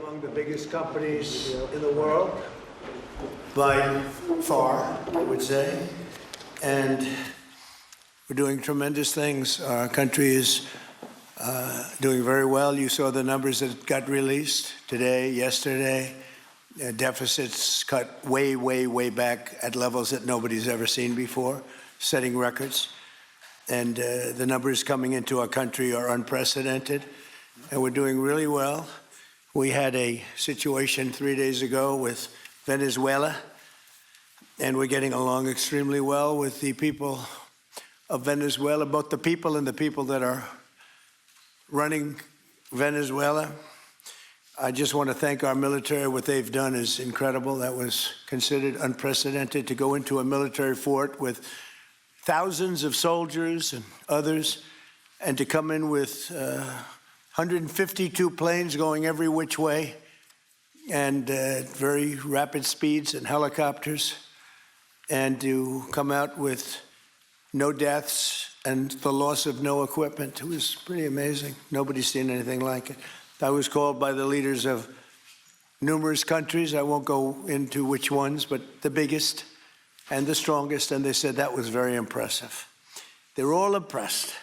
among the biggest companies in the world, by far, I would say. And we're doing tremendous things. Our country is doing very well. You saw the numbers that got released today, yesterday. Deficits cut way, way, way back at levels that nobody's ever seen before, setting records. And the numbers coming into our country are unprecedented, and we're doing really well. We had a situation 3 days ago with Venezuela, and we're getting along extremely well with the people of Venezuela, both the people and the people that are running Venezuela. I just want to thank our military. What they've done is incredible. That was considered unprecedented, to go into a military fort with thousands of soldiers and others, and to come in with 152 planes going every which way, and very rapid speeds, and helicopters, and to come out with no deaths and the loss of no equipment. It was pretty amazing. Nobody's seen anything like it. I was called by the leaders of numerous countries. I won't go into which ones, but the biggest and the strongest, and they said that was very impressive. They're all impressed.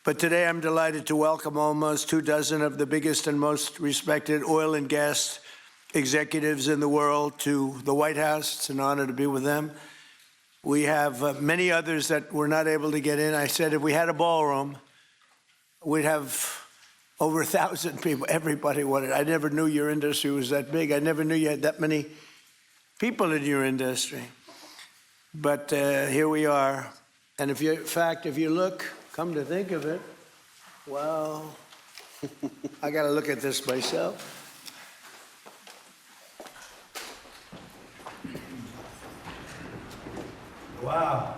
But today I'm delighted to welcome almost 24 of the biggest and most respected oil and gas executives in the world to the White House. It's an honor to be with them. We have many others that were not able to get in. I said if we had a ballroom, we'd have over 1,000 people. Everybody wanted. I never knew your industry was that big. I never knew you had that many people in your industry. But here we are. And if you look, come to think of it, well, I got to look at this myself. Wow.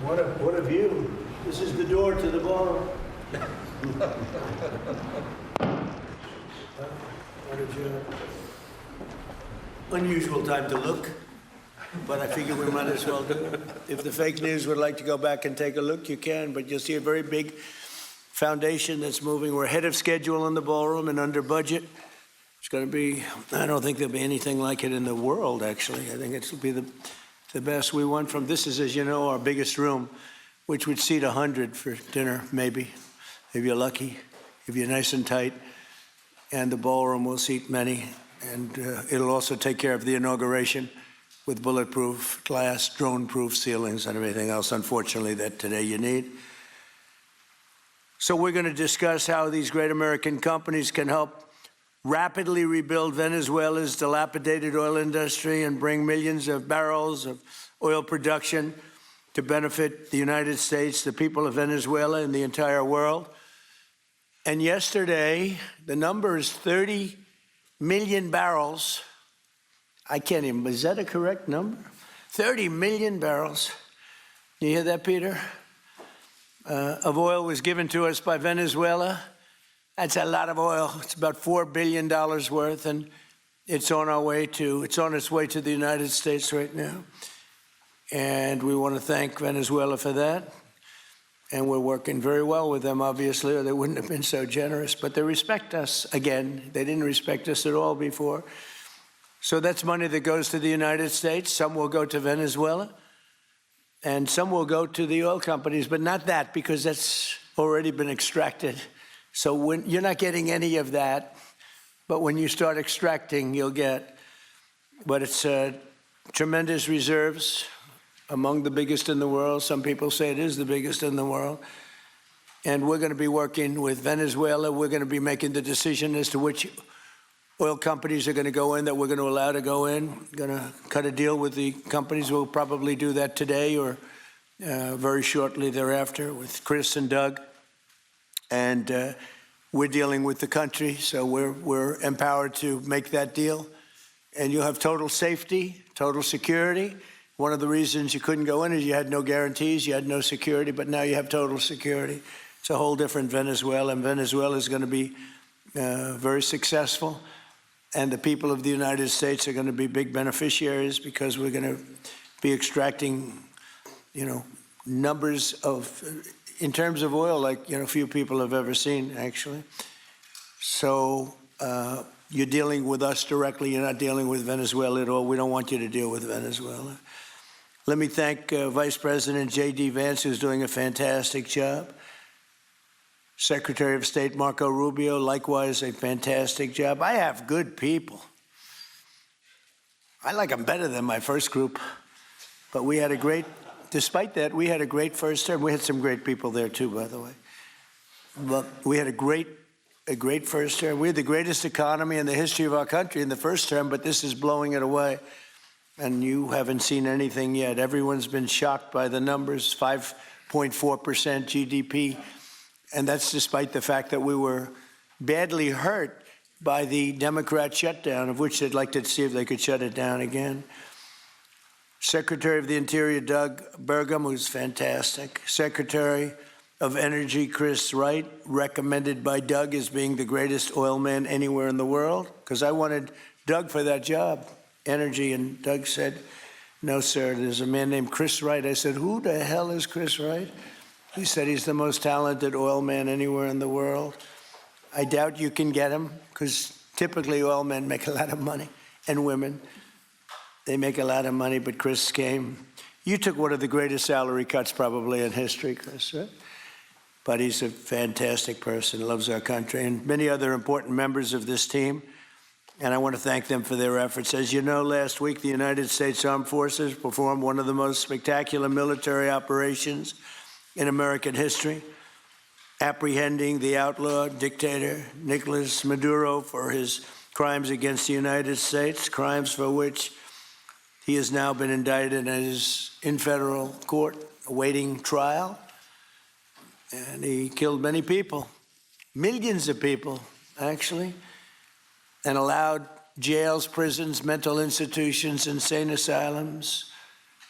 What a view. This is the door to the ballroom. What did you... Unusual time to look, but I figure we might as well do it. If the fake news would like to go back and take a look, you can, but you'll see a very big foundation that's moving. We're ahead of schedule in the ballroom and under budget. It's going to be, I don't think there'll be anything like it in the world, actually. I think it'll be the best. We went from, this is, as you know, our biggest room, which would seat 100 for dinner, maybe, if you're lucky, if you're nice and tight. And the ballroom will seat many. And it'll also take care of the inauguration with bulletproof glass, drone-proof ceilings, and everything else, unfortunately, that today you need. So we're going to discuss how these great American companies can help rapidly rebuild Venezuela's dilapidated oil industry and bring millions of barrels of oil production to benefit the United States, the people of Venezuela, and the entire world. And yesterday, the number is 30 million barrels. I can't even, is that a correct number? 30 million barrels. You hear that, Peter? Of oil was given to us by Venezuela. That's a lot of oil. It's about $4 billion worth, and it's on its way to the United States right now. And we want to thank Venezuela for that. And we're working very well with them, obviously, or they wouldn't have been so generous. But they respect us again. They didn't respect us at all before. So that's money that goes to the United States. Some will go to Venezuela, and some will go to the oil companies, but not that, because that's already been extracted. So you're not getting any of that. But when you start extracting, you'll get. But it's tremendous reserves. Among the biggest in the world. Some people say it is the biggest in the world. And we're going to be working with Venezuela. We're going to be making the decision as to which oil companies are going to go in, that we're going to allow to go in. Going to cut a deal with the companies. We'll probably do that today or very shortly thereafter with Chris and Doug. And we're dealing with the country, so we're empowered to make that deal. And you'll have total safety, total security. One of the reasons you couldn't go in is you had no guarantees, you had no security, but now you have total security. It's a whole different Venezuela, and Venezuela is going to be very successful. And the people of the United States are going to be big beneficiaries because we're going to be extracting, numbers of, in terms of oil, like, few people have ever seen, actually. So you're dealing with us directly. You're not dealing with Venezuela at all. We don't want you to deal with Venezuela. Let me thank Vice President J.D. Vance, who's doing a fantastic job. Secretary of State Marco Rubio, likewise, a fantastic job. I have good people. I like them better than my first group. But we had a great, despite that, we had a great first term. We had some great people there too, by the way. But we had a great first term. We had the greatest economy in the history of our country in the first term, but this is blowing it away. And you haven't seen anything yet. Everyone's been shocked by the numbers, 5.4% GDP. And that's despite the fact that we were badly hurt by the Democrat shutdown, of which they'd like to see if they could shut it down again. Secretary of the Interior, Doug Burgum, who's fantastic. Secretary of Energy, Chris Wright, recommended by Doug as being the greatest oil man anywhere in the world, because I wanted Doug for that job, energy, and Doug said, no, sir, there's a man named Chris Wright. I said, who the hell is Chris Wright? He said he's the most talented oil man anywhere in the world. I doubt you can get him, because typically oil men make a lot of money, and women. They make a lot of money, but Chris came. You took one of the greatest salary cuts probably in history, Chris, right? But he's a fantastic person, loves our country, and many other important members of this team. And I want to thank them for their efforts. As you know, last week, the United States Armed Forces performed one of the most spectacular military operations in American history, apprehending the outlaw dictator Nicolas Maduro for his crimes against the United States, crimes for which he has now been indicted and is in federal court awaiting trial. And he killed many people, millions of people, actually, and allowed jails, prisons, mental institutions, insane asylums,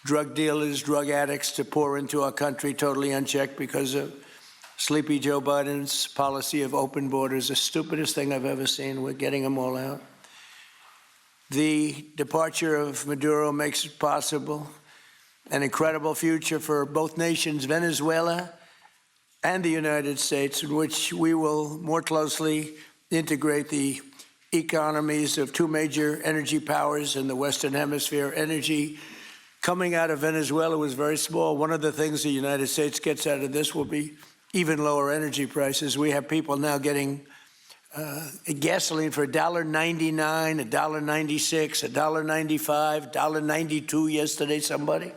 drug dealers, drug addicts to pour into our country totally unchecked because of Sleepy Joe Biden's policy of open borders, the stupidest thing I've ever seen. We're getting them all out. The departure of Maduro makes it possible an incredible future for both nations, Venezuela and the United States, in which we will more closely integrate the economies of two major energy powers in the Western Hemisphere. Energy coming out of Venezuela was very small. One of the things the United States gets out of this will be even lower energy prices. We have people now getting gasoline for $1.99, $1.96, $1.95, $1.92 yesterday, somebody.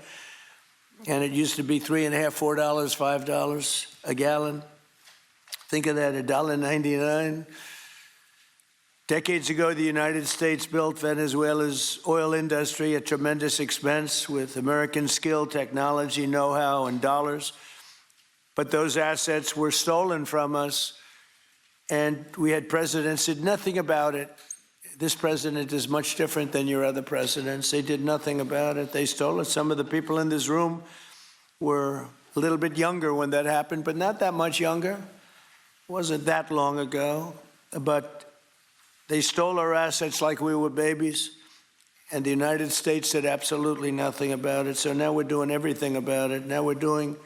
And it used to be $3.50, $4, $5 a gallon. Think of that, $1.99. Decades ago, the United States built Venezuela's oil industry at tremendous expense with American skill, technology, know-how, and dollars. But those assets were stolen from us, and we had presidents who did nothing about it. This president is much different than your other presidents. They did nothing about it. They stole it. Some of the people in this room were a little bit younger when that happened, but not that much younger. It wasn't that long ago. But they stole our assets like we were babies, and the United States did absolutely nothing about it. So now we're doing everything about it. Now we're doing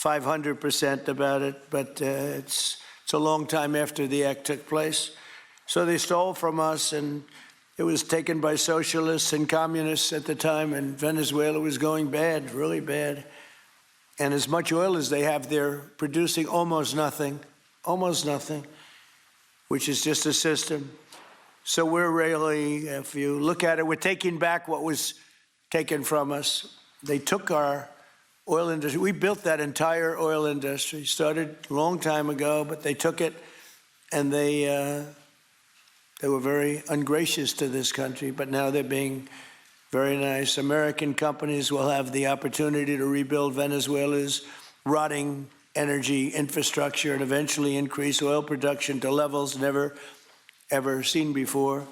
500% about it, but it's a long time after the act took place. So they stole from us, and it was taken by socialists and communists at the time, and Venezuela was going bad, really bad. And as much oil as they have, they're producing almost nothing, which is just a system. So we're really, if you look at it, we're taking back what was taken from us. They took our oil industry. We built that entire oil industry. Started a long time ago, but they took it, and they were very ungracious to this country, but now they're being very nice. American companies will have the opportunity to rebuild Venezuela's rotting energy infrastructure and eventually increase oil production to levels never, ever seen before.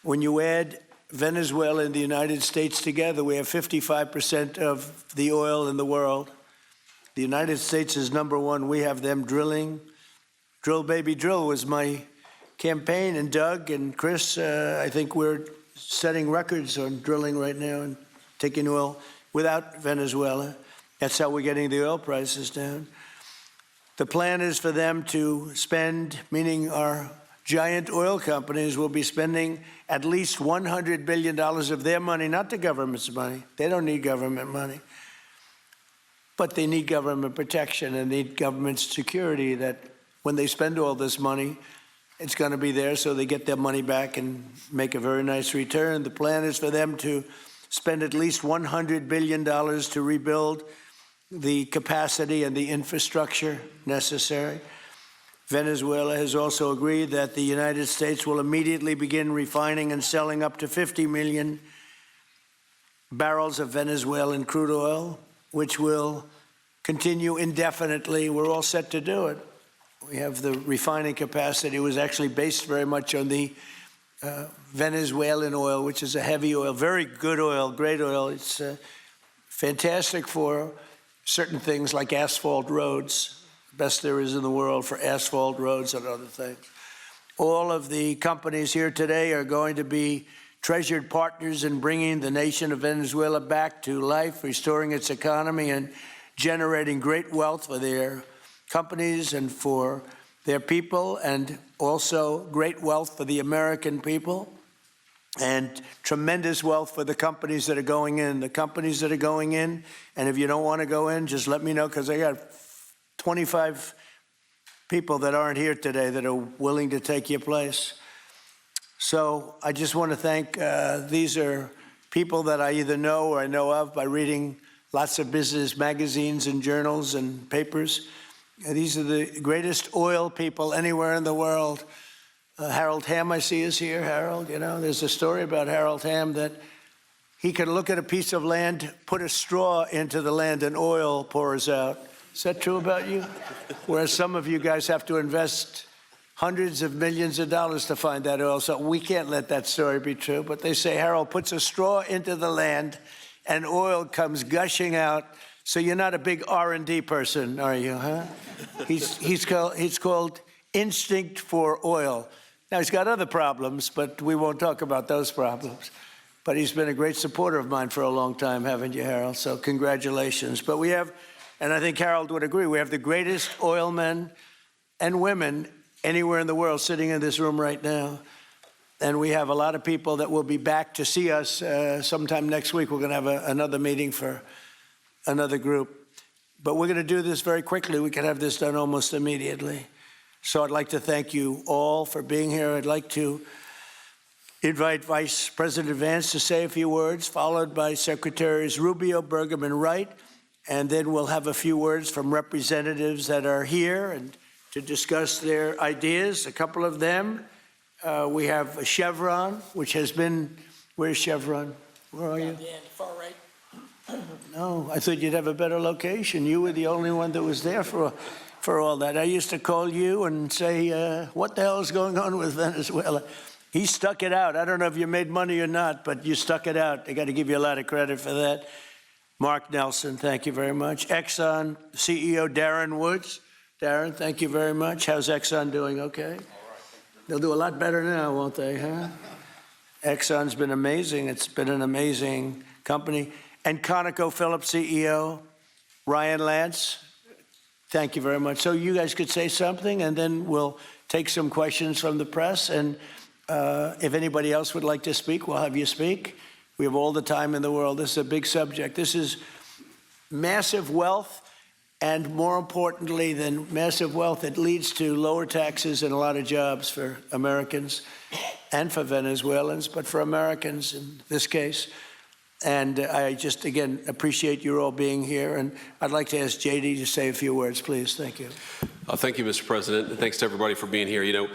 When you add Venezuela and the United States together, we have 55% of the oil in the world. The United States is number one. We have them drilling. Drill, baby, drill was my campaign. And Doug and Chris, I think we're setting records on drilling right now and taking oil without Venezuela. That's how we're getting the oil prices down. The plan is for them to spend, meaning our giant oil companies will be spending at least $100 billion of their money, not the government's money. They don't need government money. But they need government protection and need government security that when they spend all this money, it's going to be there so they get their money back and make a very nice return. The plan is for them to spend at least $100 billion to rebuild the capacity and the infrastructure necessary. Venezuela has also agreed that the United States will immediately begin refining and selling up to 50 million barrels of Venezuelan crude oil, which will continue indefinitely. We're all set to do it. We have the refining capacity. It was actually based very much on the Venezuelan oil, which is a heavy oil, very good oil, great oil. It's fantastic for certain things like asphalt roads, best there is in the world for asphalt roads and other things. All of the companies here today are going to be treasured partners in bringing the nation of Venezuela back to life, restoring its economy and generating great wealth for their companies and for their people, and also great wealth for the American people, and tremendous wealth for the companies that are going in. The companies that are going in, and if you don't want to go in, just let me know, because I got 25 people that aren't here today that are willing to take your place. So I just want to thank, these are people that I either know or I know of by reading lots of business magazines and journals and papers. These are the greatest oil people anywhere in the world. Harold Hamm, I see, is here. Harold, you know, there's a story about Harold Hamm that he can look at a piece of land, put a straw into the land, and oil pours out. Is that true about you? Whereas some of you guys have to invest hundreds of millions of dollars to find that oil. So we can't let that story be true. But they say Harold puts a straw into the land and oil comes gushing out. So you're not a big R&D person, are you, huh? He's called instinct for oil. Now, he's got other problems, but we won't talk about those problems. But he's been a great supporter of mine for a long time, haven't you, Harold? So congratulations. But we have, and I think Harold would agree, we have the greatest oil men and women anywhere in the world sitting in this room right now. And we have a lot of people that will be back to see us sometime next week. We're going to have another meeting for another group. But we're going to do this very quickly. We can have this done almost immediately. So I'd like to thank you all for being here. I'd like to invite Vice President Vance to say a few words, followed by Secretaries Rubio, Burgum, and Wright. And then we'll have a few words from representatives that are here and to discuss their ideas, a couple of them. We have Chevron, which has been, where's Chevron? Where are you? Far right. No, I thought you'd have a better location. You were the only one that was there for all that. I used to call you and say, what the hell is going on with Venezuela? He stuck it out. I don't know if you made money or not, but you stuck it out. I got to give you a lot of credit for that. Mark Nelson, thank you very much. Exxon CEO Darren Woods. Darren, thank you very much. How's Exxon doing? Okay? All right. They'll do a lot better now, won't they, huh? Exxon's been amazing. It's been an amazing company. And ConocoPhillips CEO Ryan Lance, thank you very much. So you guys could say something, and then we'll take some questions from the press. And if anybody else would like to speak, we'll have you speak. We have all the time in the world. This is a big subject. This is massive wealth, and more importantly than massive wealth, it leads to lower taxes and a lot of jobs for Americans and for Venezuelans, but for Americans in this case. And I just, again, appreciate you all being here. And I'd like to ask JD to say a few words, please. Thank you. Thank you, Mr. President. And thanks to everybody for being here. You know,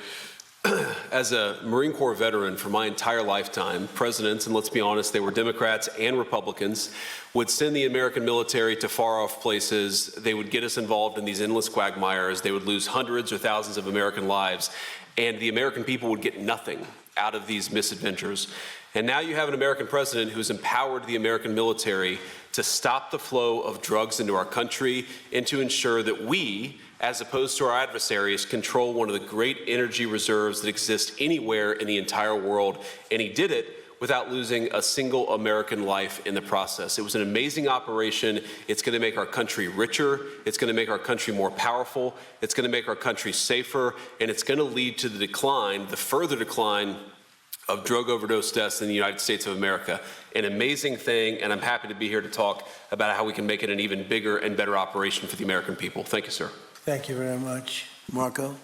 as a Marine Corps veteran for my entire lifetime, presidents, and let's be honest, they were Democrats and Republicans, would send the American military to far-off places. They would get us involved in these endless quagmires. They would lose hundreds or thousands of American lives, and the American people would get nothing out of these misadventures. And now you have an American president who's empowered the American military to stop the flow of drugs into our country and to ensure that we, as opposed to our adversaries, control one of the great energy reserves that exist anywhere in the entire world. And he did it without losing a single American life in the process. It was an amazing operation. It's going to make our country richer. It's going to make our country more powerful. It's going to make our country safer. And it's going to lead to the decline, the further decline of drug overdose deaths in the United States of America. An amazing thing, and I'm happy to be here to talk about how we can make it an even bigger and better operation for the American people. Thank you, sir. Thank you very much. Marco?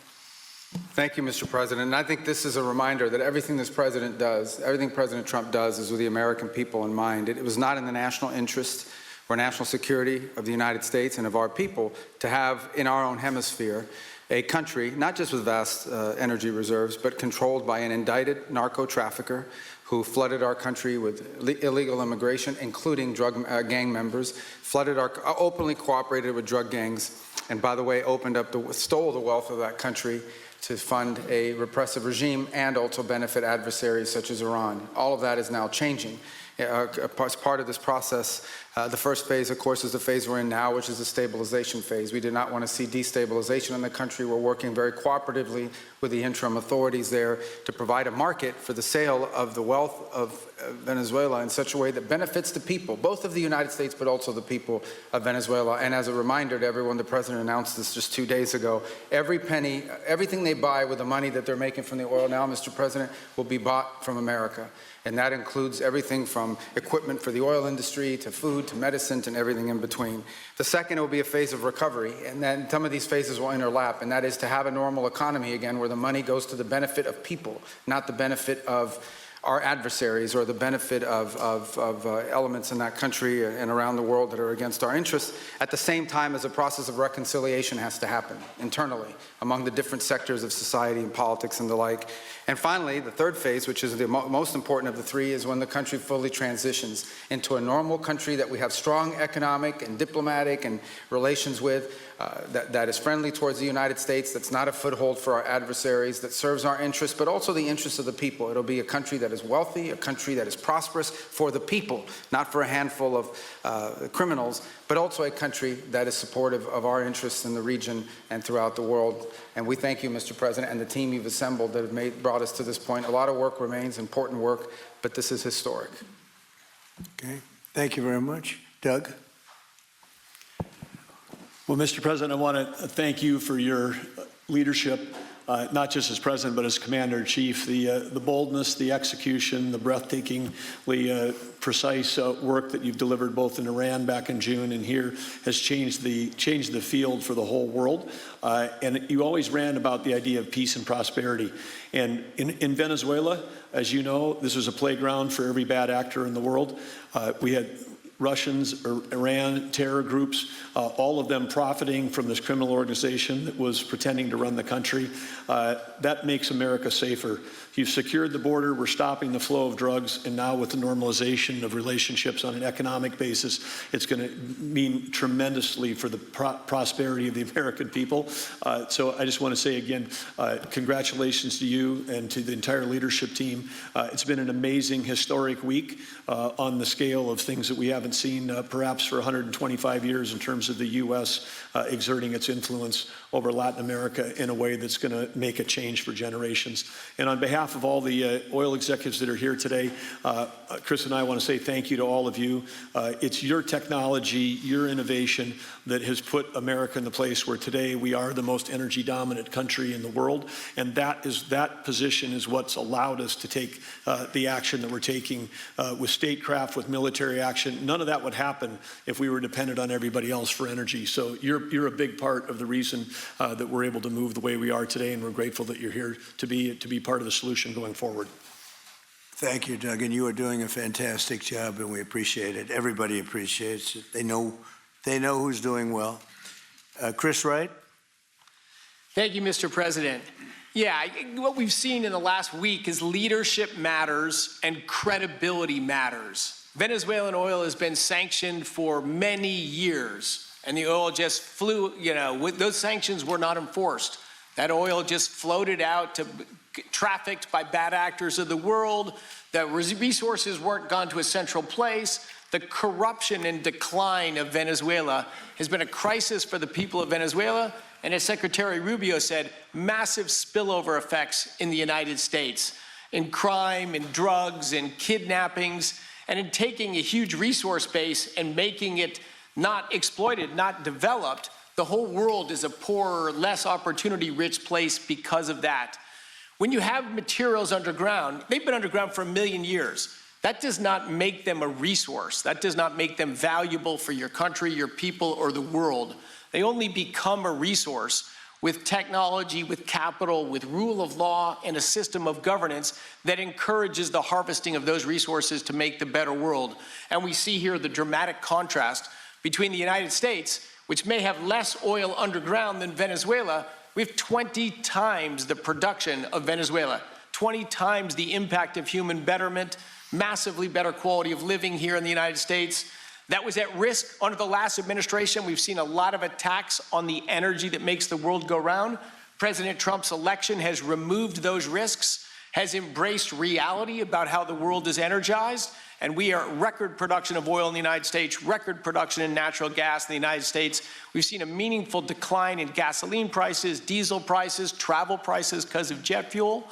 Thank you, Mr. President. And I think this is a reminder that everything this president does, everything President Trump does is with the American people in mind. It was not in the national interest or national security of the United States and of our people to have in our own hemisphere a country, not just with vast energy reserves, but controlled by an indicted narco trafficker who flooded our country with illegal immigration, including drug gang members, openly cooperated with drug gangs, and by the way, stole the wealth of that country to fund a repressive regime and also benefit adversaries such as Iran. All of that is now changing. As part of this process, the first phase, of course, is the phase we're in now, which is the stabilization phase. We do not want to see destabilization in the country. We're working very cooperatively with the interim authorities there to provide a market for the sale of the wealth of Venezuela in such a way that benefits the people, both of the United States, but also the people of Venezuela. And as a reminder to everyone, the president announced this just 2 days ago. Every penny, everything they buy with the money that they're making from the oil now, Mr. President, will be bought from America. And that includes everything from equipment for the oil industry to food to medicine and everything in between. The second will be a phase of recovery, and then some of these phases will interlap, and that is to have a normal economy again where the money goes to the benefit of people, not the benefit of our adversaries or the benefit of elements in that country and around the world that are against our interests, at the same time as a process of reconciliation has to happen internally among the different sectors of society and politics and the like. And finally, the third phase, which is the most important of the three, is when the country fully transitions into a normal country that we have strong economic and diplomatic and relations with, that is friendly towards the United States, that's not a foothold for our adversaries, that serves our interests, but also the interests of the people. It'll be a country that is wealthy, a country that is prosperous for the people, not for a handful of criminals, but also a country that is supportive of our interests in the region and throughout the world. And we thank you, Mr. President, and the team you've assembled that have brought us to this point. A lot of work remains, important work, but this is historic. Okay. Thank you very much. Doug? Well, Mr. President, I want to thank you for your leadership, not just as president, but as commander-in-chief. The boldness, the execution, the breathtakingly precise work that you've delivered both in Iran back in June and here has changed the field for the whole world. And you always ran about the idea of peace and prosperity. And in Venezuela, as you know, this was a playground for every bad actor in the world. We had Russians, Iran, terror groups, all of them profiting from this criminal organization that was pretending to run the country. That makes America safer. You've secured the border, we're stopping the flow of drugs, and now with the normalization of relationships on an economic basis, it's going to mean tremendously for the prosperity of the American people. So I just want to say again, congratulations to you and to the entire leadership team. It's been an amazing, historic week on the scale of things that we haven't seen perhaps for 125 years in terms of the U.S. Exerting its influence over Latin America in a way that's going to make a change for generations. And on behalf of all the oil executives that are here today, Chris and I want to say thank you to all of you. It's your technology, your innovation that has put America in the place where today we are the most energy dominant country in the world. And that position is what's allowed us to take the action that we're taking with statecraft, with military action. None of that would happen if we were dependent on everybody else for energy. So you're a big part of the reason that we're able to move the way we are today, and we're grateful that you're here to be part of the solution going forward. Thank you, Doug, and you are doing a fantastic job, and we appreciate it. Everybody appreciates it. They know who's doing well. Chris Wright? Thank you, Mr. President. Yeah, what we've seen in the last week is leadership matters and credibility matters. Venezuelan oil has been sanctioned for many years, and the oil just flew, those sanctions were not enforced. That oil just floated out to trafficked by bad actors of the world. The resources weren't gone to a central place. The corruption and decline of Venezuela has been a crisis for the people of Venezuela. And as Secretary Rubio said, massive spillover effects in the United States. in crime, in drugs, in kidnappings, and in taking a huge resource base and making it not exploited, not developed. The whole world is a poorer, less opportunity-rich place because of that. When you have materials underground, they've been underground for 1 million years. That does not make them a resource. That does not make them valuable for your country, your people, or the world. They only become a resource with technology, with capital, with rule of law, and a system of governance that encourages the harvesting of those resources to make the better world. And we see here the dramatic contrast between the United States, which may have less oil underground than Venezuela. We have 20 times the production of Venezuela, 20 times the impact of human betterment, massively better quality of living here in the United States. That was at risk under the last administration. We've seen a lot of attacks on the energy that makes the world go round. President Trump's election has removed those risks, has embraced reality about how the world is energized, and we are at record production of oil in the United States, record production in natural gas in the United States. We've seen a meaningful decline in gasoline prices, diesel prices, travel prices because of jet fuel.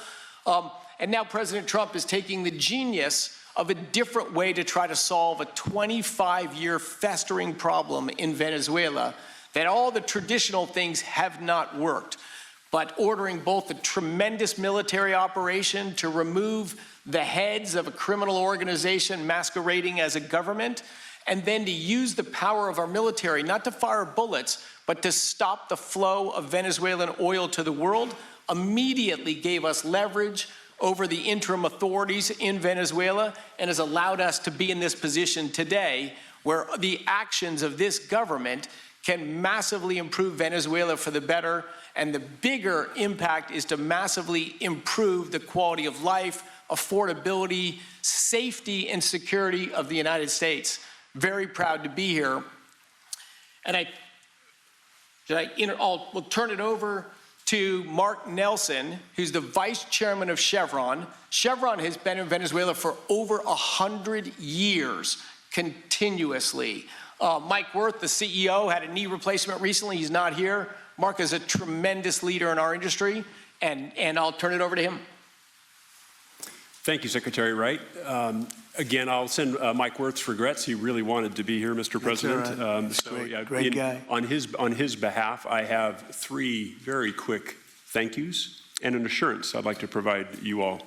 And now President Trump is taking the genius of a different way to try to solve a 25-year festering problem in Venezuela, that all the traditional things have not worked. But ordering both a tremendous military operation to remove the heads of a criminal organization masquerading as a government, and then to use the power of our military, not to fire bullets, but to stop the flow of Venezuelan oil to the world, immediately gave us leverage over the interim authorities in Venezuela and has allowed us to be in this position today where the actions of this government can massively improve Venezuela for the better, and the bigger impact is to massively improve the quality of life, affordability, safety, and security of the United States. Very proud to be here. And we'll turn it over to Mark Nelson, who's the vice chairman of Chevron. Chevron has been in Venezuela for over 100 years, continuously. Mike Wirth, the CEO, had a knee replacement recently. He's not here. Mark is a tremendous leader in our industry, and I'll turn it over to him. Thank you, Secretary Wright. Again, I'll send Mike Wirth's regrets. He really wanted to be here, Mr. President. Right. Great guy. On his behalf, I have 3 very quick thank yous and an assurance I'd like to provide you all.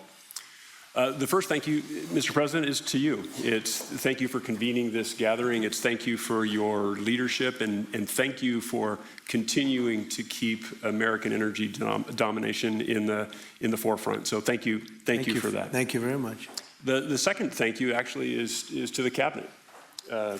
The first thank you, Mr. President, is to you. It's thank you for convening this gathering. It's thank you for your leadership, and thank you for continuing to keep American energy domination in the forefront. So thank you for that. Thank you very much. The second thank you actually is to the cabinet.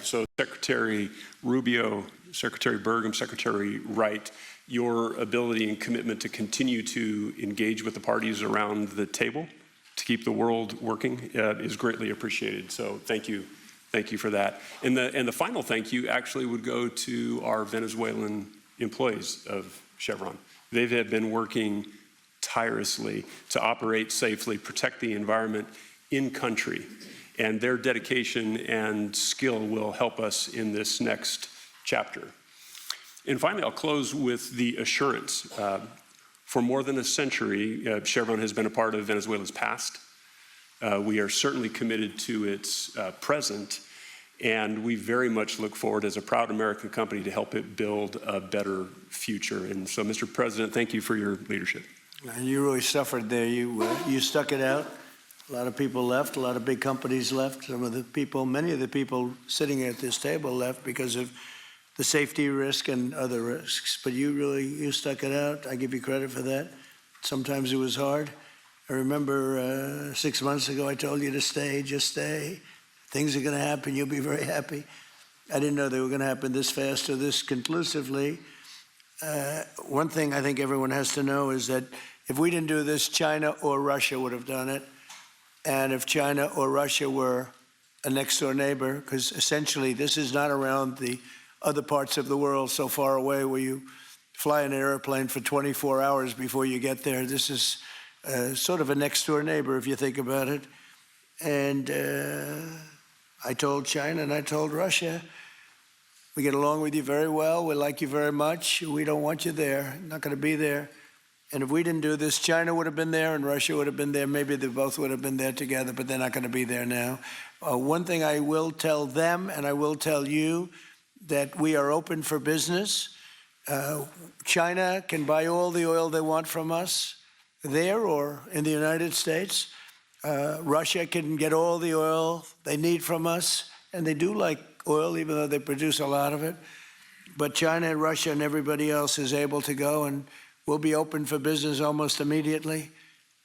So Secretary Rubio, Secretary Burgum, Secretary Wright, your ability and commitment to continue to engage with the parties around the table to keep the world working is greatly appreciated. So thank you for that. And the final thank you actually would go to our Venezuelan employees of Chevron. They have been working tirelessly to operate safely, protect the environment in country, and their dedication and skill will help us in this next chapter. And finally, I'll close with the assurance. For more than a century, Chevron has been a part of Venezuela's past. We are certainly committed to its present, and we very much look forward as a proud American company to help it build a better future. And so, Mr. President, thank you for your leadership. And you really suffered there. You stuck it out. A lot of people left. A lot of big companies left. Many of the people sitting at this table left because of the safety risk and other risks. But you stuck it out. I give you credit for that. Sometimes it was hard. I remember 6 months ago, I told you to stay, just stay. Things are going to happen. You'll be very happy. I didn't know they were going to happen this fast or this conclusively. One thing I think everyone has to know is that if we didn't do this, China or Russia would have done it. And if China or Russia were a next-door neighbor, because essentially this is not around the other parts of the world so far away where you fly in an airplane for 24 hours before you get there. This is sort of a next-door neighbor, if you think about it. And I told China and I told Russia, we get along with you very well. We like you very much. We don't want you there. Not going to be there. And if we didn't do this, China would have been there and Russia would have been there. Maybe they both would have been there together, but they're not going to be there now. One thing I will tell them, and I will tell you, that we are open for business. China can buy all the oil they want from us there or in the United States. Russia can get all the oil they need from us, and they do like oil, even though they produce a lot of it. But China and Russia and everybody else is able to go, and we'll be open for business almost immediately.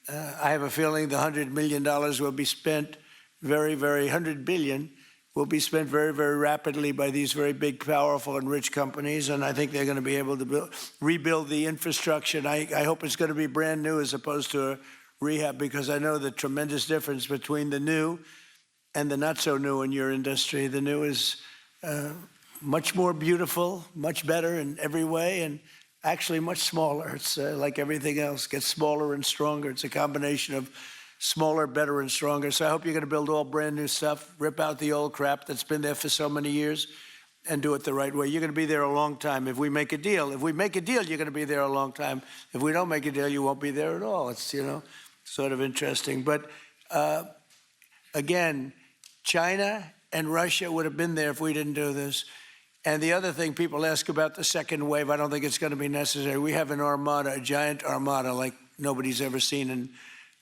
I have a feeling the $100 million will be spent $100 billion will be spent very, very rapidly by these very big, powerful, and rich companies, and I think they're going to be able to rebuild the infrastructure. And I hope it's going to be brand new as opposed to a rehab, because I know the tremendous difference between the new and the not so new in your industry. The new is much more beautiful, much better in every way, and actually much smaller. It's like everything else, gets smaller and stronger. It's a combination of smaller, better, and stronger. So I hope you're going to build all brand new stuff, rip out the old crap that's been there for so many years, and do it the right way. You're going to be there a long time if we make a deal. If we make a deal, you're going to be there a long time. If we don't make a deal, you won't be there at all. It's, sort of interesting. But again, China and Russia would have been there if we didn't do this. And the other thing people ask about the second wave, I don't think it's going to be necessary. We have an armada, a giant armada like nobody's ever seen in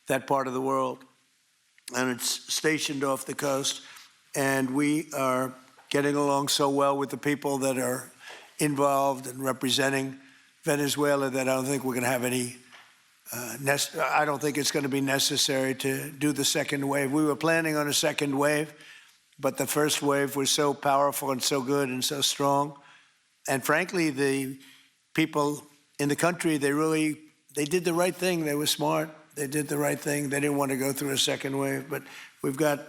that part of the world. And it's stationed off the coast. And we are getting along so well with the people that are involved and representing Venezuela that I don't think we're going to have any, I don't think it's going to be necessary to do the second wave. We were planning on a second wave, but the first wave was so powerful and so good and so strong. And frankly, the people in the country, they did the right thing. They were smart. They did the right thing. They didn't want to go through a second wave. But we've got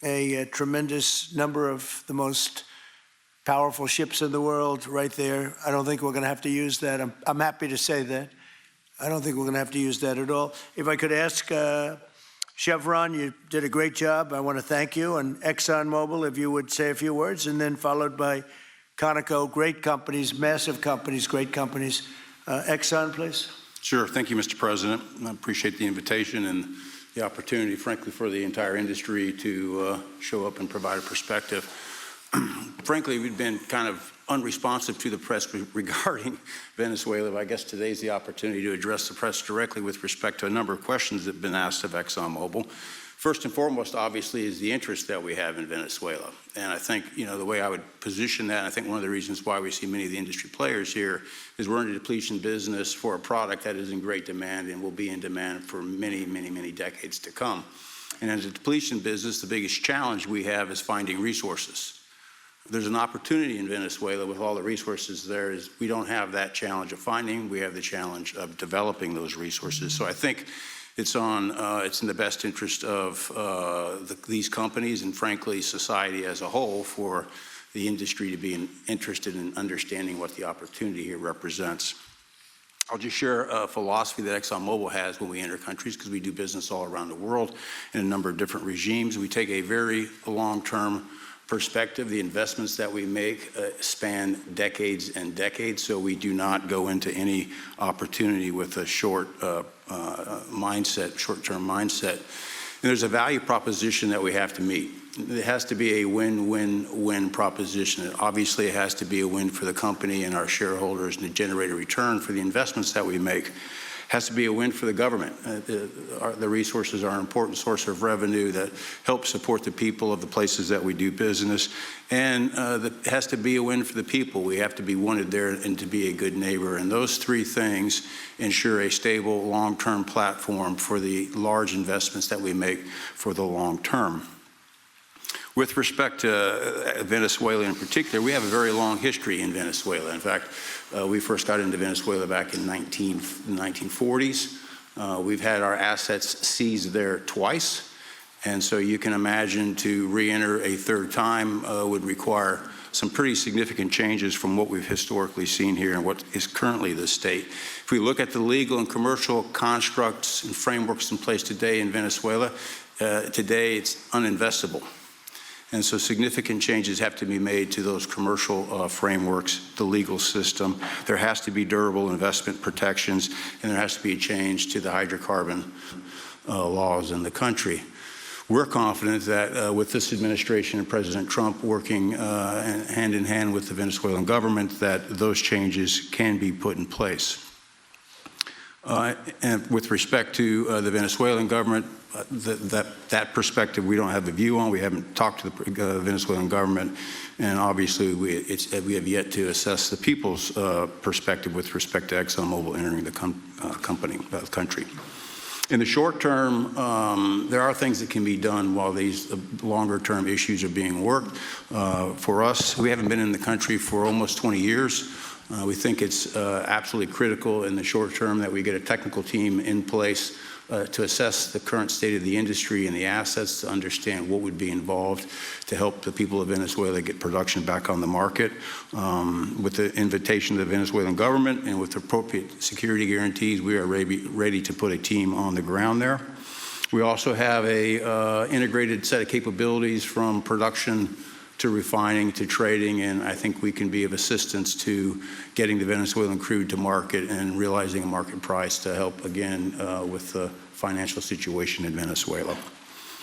a tremendous number of the most powerful ships in the world right there. I don't think we're going to have to use that. I'm happy to say that. I don't think we're going to have to use that at all. If I could ask Chevron, you did a great job. I want to thank you. And ExxonMobil, if you would say a few words, and then followed by Conoco, great companies, massive companies, great companies. Exxon, please. Sure. Thank you, Mr. President. I appreciate the invitation and the opportunity, frankly, for the entire industry to show up and provide a perspective. Frankly, we've been kind of unresponsive to the press regarding Venezuela. I guess today's the opportunity to address the press directly with respect to a number of questions that have been asked of ExxonMobil. First and foremost, obviously, is the interest that we have in Venezuela. And I think, the way I would position that, and I think one of the reasons why we see many of the industry players here is we're in a depletion business for a product that is in great demand and will be in demand for many, many, many decades to come. And as a depletion business, the biggest challenge we have is finding resources. There's an opportunity in Venezuela with all the resources there is we don't have that challenge of finding, we have the challenge of developing those resources. So I think it's in the best interest of these companies and, frankly, society as a whole for the industry to be interested in understanding what the opportunity here represents. I'll just share a philosophy that ExxonMobil has when we enter countries, because we do business all around the world in a number of different regimes. We take a very long-term perspective. The investments that we make span decades and decades, so we do not go into any opportunity with a short-term mindset. And there's a value proposition that we have to meet. It has to be a win-win-win proposition. Obviously, it has to be a win for the company and our shareholders and to generate a return for the investments that we make. It has to be a win for the government. The resources are an important source of revenue that helps support the people of the places that we do business. And it has to be a win for the people. We have to be wanted there and to be a good neighbor. And those three things ensure a stable, long-term platform for the large investments that we make for the long term. With respect to Venezuela in particular, we have a very long history in Venezuela. In fact, we first got into Venezuela back in the 1940s. We've had our assets seized there twice. And so you can imagine to re-enter a third time would require some pretty significant changes from what we've historically seen here and what is currently the state. If we look at the legal and commercial constructs and frameworks in place today in Venezuela, today it's uninvestable. And so significant changes have to be made to those commercial frameworks, the legal system. There has to be durable investment protections, and there has to be a change to the hydrocarbon laws in the country. We're confident that with this administration and President Trump working hand in hand with the Venezuelan government, that those changes can be put in place. And with respect to the Venezuelan government, that perspective we don't have a view on. We haven't talked to the Venezuelan government, and obviously we have yet to assess the people's perspective with respect to ExxonMobil entering the country. In the short term, there are things that can be done while these longer-term issues are being worked. For us, we haven't been in the country for almost 20 years. We think it's absolutely critical in the short term that we get a technical team in place to assess the current state of the industry and the assets, to understand what would be involved to help the people of Venezuela get production back on the market. With the invitation of the Venezuelan government and with appropriate security guarantees, we are ready to put a team on the ground there. We also have a integrated set of capabilities from production to refining to trading, and I think we can be of assistance to getting the Venezuelan crude to market and realizing a market price to help, again, with the financial situation in Venezuela.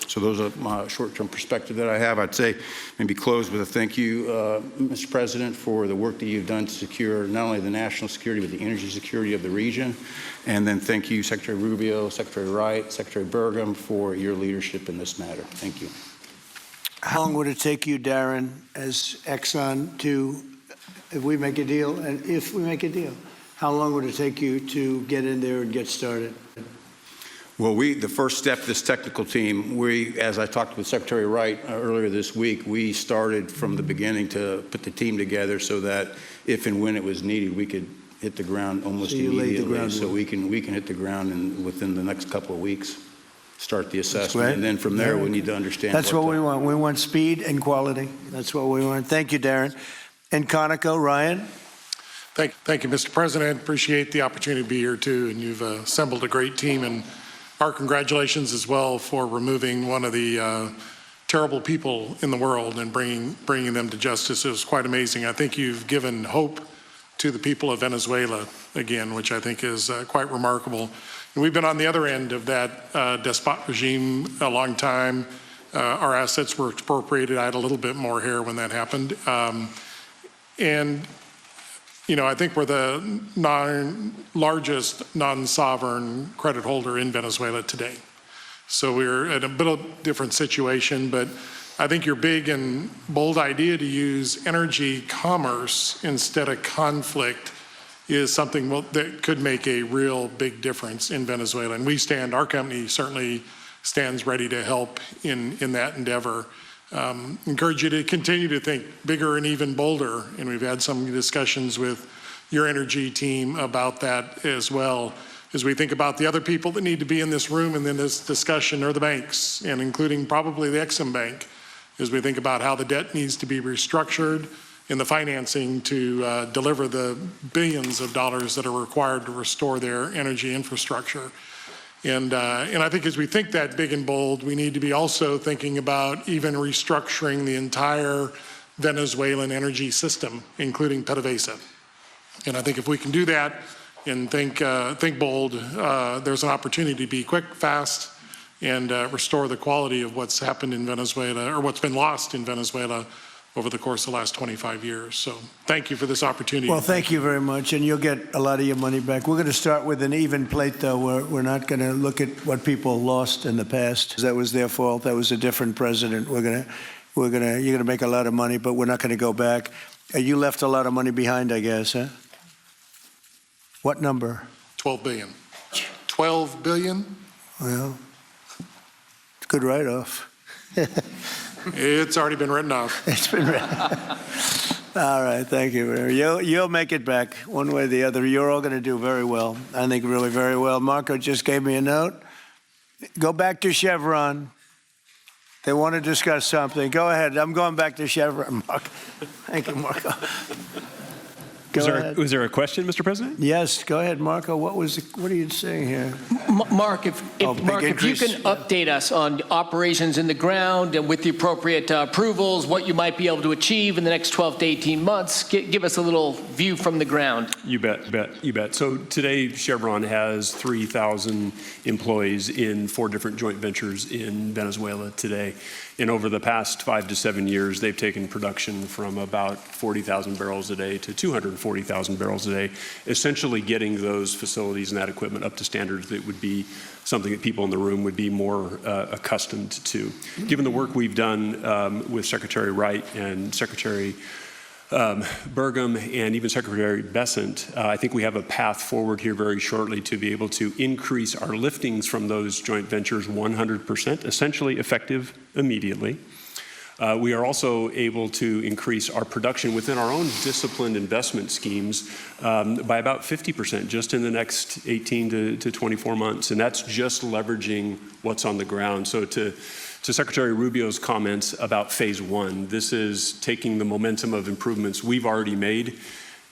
So those are my short-term perspective that I have. I'd say maybe close with a thank you, Mr. President, for the work that you've done to secure not only the national security, but the energy security of the region. And then thank you, Secretary Rubio, Secretary Wright, Secretary Burgum, for your leadership in this matter. Thank you. How long would it take you, Darren, as Exxon to, if we make a deal, how long would it take you to get in there and get started? Well, the first step, this technical team, as I talked with Secretary Wright earlier this week, we started from the beginning to put the team together so that if and when it was needed, we could hit the ground almost immediately. So we can hit the ground within the next couple of weeks. Start the assessment, and then from there we need to understand. That's what we want. We want speed and quality. That's what we want. Thank you, Darren. And Conoco, Ryan. Thank you, Mr. President. Appreciate the opportunity to be here too, and you've assembled a great team. And our congratulations as well for removing one of the terrible people in the world and bringing them to justice. It was quite amazing. I think you've given hope to the people of Venezuela again, which I think is quite remarkable. And we've been on the other end of that despot regime a long time. Our assets were expropriated. I had a little bit more hair when that happened. And, you know, I think we're the largest non-sovereign credit holder in Venezuela today. So we're at a bit of a different situation, but I think your big and bold idea to use energy commerce instead of conflict is something that could make a real big difference in Venezuela. And our company certainly stands ready to help in that endeavor. Encourage you to continue to think bigger and even bolder. And we've had some discussions with your energy team about that as well. As we think about the other people that need to be in this room and in this discussion are the banks, and including probably the Exim Bank, as we think about how the debt needs to be restructured in the financing to deliver the billions of dollars that are required to restore their energy infrastructure. And I think as we think that big and bold, we need to be also thinking about even restructuring the entire Venezuelan energy system, including PDVSA. And I think if we can do that and think bold, there's an opportunity to be quick, fast, and restore the quality of what's happened in Venezuela, or what's been lost in Venezuela over the course of the last 25 years. So thank you for this opportunity. Well, thank you very much, and you'll get a lot of your money back. We're going to start with an even plate, though. We're not going to look at what people lost in the past. That was their fault. That was a different president. You're going to make a lot of money, but we're not going to go back. You left a lot of money behind, I guess, huh? What number? 12 billion. 12 billion? Well, it's a good write-off. It's already been written off. It's been written. All right, thank you. You'll make it back one way or the other. You're all going to do very well. I think really very well. Marco just gave me a note. Go back to Chevron. They want to discuss something. Go ahead. I'm going back to Chevron, Marco. Thank you, Marco. Go ahead. Was there a question, Mr. President? Yes, go ahead, Marco. What are you saying here? Mark, if Oh, big you increase, can yeah. update us on operations in the ground and with the appropriate approvals, what you might be able to achieve in the next 12 to 18 months, give us a little view from the ground. You bet. So today, Chevron has 3,000 employees in 4 different joint ventures in Venezuela today. And over the past 5 to 7 years, they've taken production from about 40,000 barrels a day to 240,000 barrels a day, essentially getting those facilities and that equipment up to standards that would be something that people in the room would be more accustomed to. Given the work we've done with Secretary Wright and Secretary Burgum and even Secretary Bessent, I think we have a path forward here very shortly to be able to increase our liftings from those joint ventures 100%, essentially effective immediately. We are also able to increase our production within our own disciplined investment schemes by about 50% just in the next 18 to 24 months. And that's just leveraging what's on the ground. So to Secretary Rubio's comments about phase 1, this is taking the momentum of improvements we've already made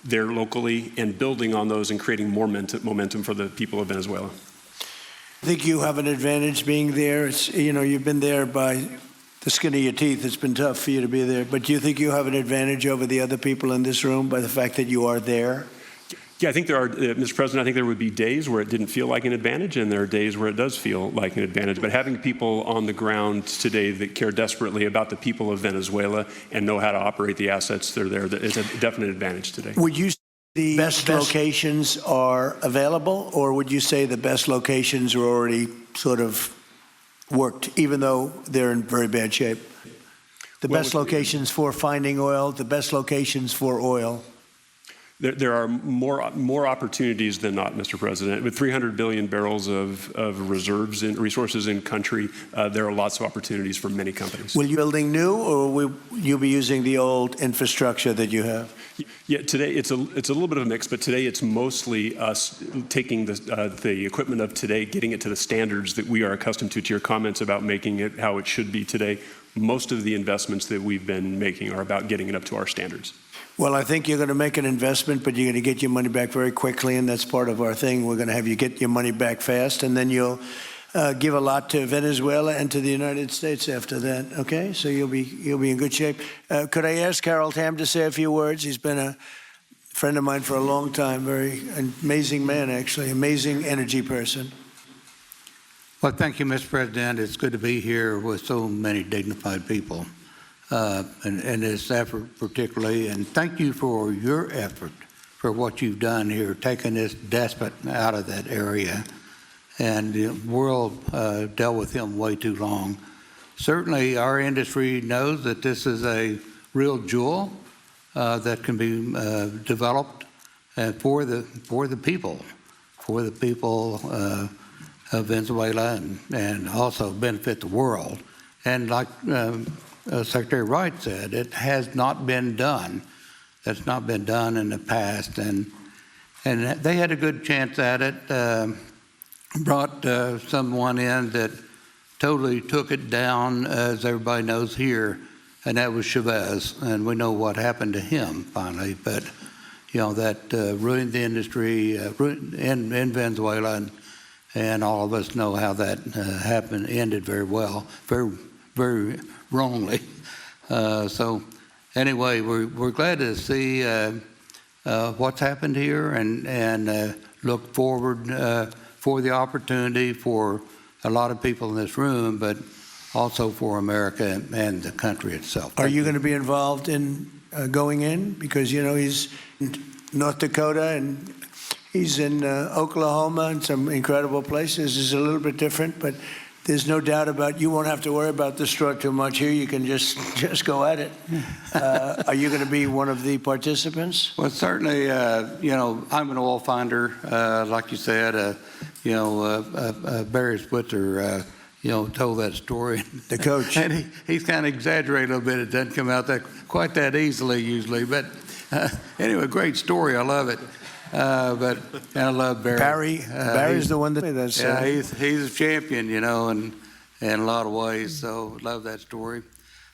there locally and building on those and creating more momentum for the people of Venezuela. I think you have an advantage being there. You've been there by the skin of your teeth. It's been tough for you to be there. But do you think you have an advantage over the other people in this room by the fact that you are there? Yeah, I think there are, Mr. President, I think there would be days where it didn't feel like an advantage, and there are days where it does feel like an advantage. But having people on the ground today that care desperately about the people of Venezuela and know how to operate the assets that are there, that is a definite advantage today. Would you say the best locations are available, or would you say the best locations are already sort of worked, even though they're in very bad shape? The best locations for finding oil, the best locations for oil. There are more opportunities than not, Mr. President. With 300 billion barrels of reserves and resources in country, there are lots of opportunities for many companies. Will you be building new, or will you be using the old infrastructure that you have? Yeah, today it's a little bit of a mix, but today it's mostly us taking the equipment of today, getting it to the standards that we are accustomed to your comments about making it how it should be today. Most of the investments that we've been making are about getting it up to our standards. Well, I think you're going to make an investment, but you're going to get your money back very quickly, and that's part of our thing. We're going to have you get your money back fast, and then you'll give a lot to Venezuela and to the United States after that. Okay, so you'll be in good shape. Could I ask Harold Hamm to say a few words? He's been a friend of mine for a long time. Very amazing man, actually, amazing energy person. Well, thank you, Mr. President. It's good to be here with so many dignified people. And this effort particularly, and thank you for your effort for what you've done here, taking this despot out of that area. And the world dealt with him way too long. Certainly our industry knows that this is a real jewel that can be developed for the people of Venezuela and also benefit the world. And like Secretary Wright said, it has not been done. That's not been done in the past, and they had a good chance at it. Brought someone in that totally took it down, as everybody knows here, and that was Chavez, and we know what happened to him finally. But that ruined the industry in Venezuela, and all of us know how that happened, ended very well, very, very wrongly. So anyway, we're glad to see what's happened here and look forward for the opportunity for a lot of people in this room, but also for America and the country itself. Are you going to be involved in going in? Because, he's in North Dakota and he's in Oklahoma and some incredible places. It's a little bit different, but there's no doubt about you won't have to worry about the straw too much here. You can just go at it. Are you going to be one of the participants? Well, certainly, I'm an oil finder, like you said. Barry Switzer, told that story. The coach. And he's kind of exaggerated a little bit. It doesn't come out quite that easily usually. But anyway, great story. I love it. But I love Barry. Barry's the one that does. Yeah, he's a champion, in a lot of ways. So love that story.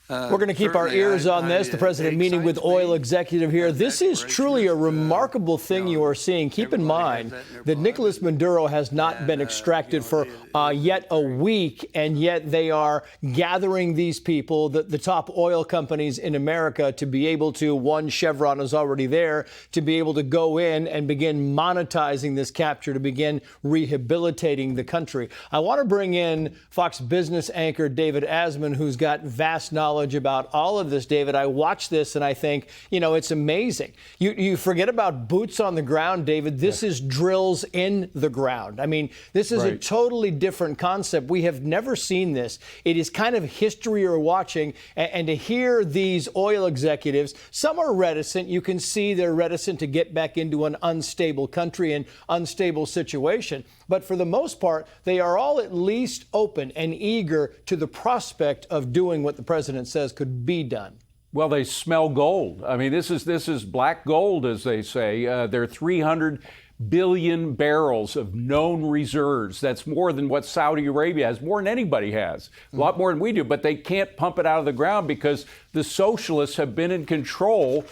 We're going to keep our ears on this. The president meeting with oil executive here. This is truly a remarkable thing you are seeing. Keep in mind that Nicolas Maduro has not been extracted for yet a week, and yet they are gathering these people, the top oil companies in America, to be able to, one, Chevron is already there, to be able to go in and begin monetizing this capture, to begin rehabilitating the country. I want to bring in Fox Business anchor David Asman, who's got vast knowledge about all of this. David, I watch this and I think, it's amazing. You forget about boots on the ground, David. This is drills in the ground. I mean, this is a totally different concept. We have never seen this. It is kind of history you're watching, and to hear these oil executives, some are reticent. You can see they're reticent to get back into an unstable country and unstable situation. But for the most part, they are all at least open and eager to the prospect of doing what the president says could be done. Well, they smell gold. I mean, this is black gold, as they say. There are 300 billion barrels of known reserves. That's more than what Saudi Arabia has, more than anybody has, a lot more than we do. But they can't pump it out of the ground because the socialists have been in control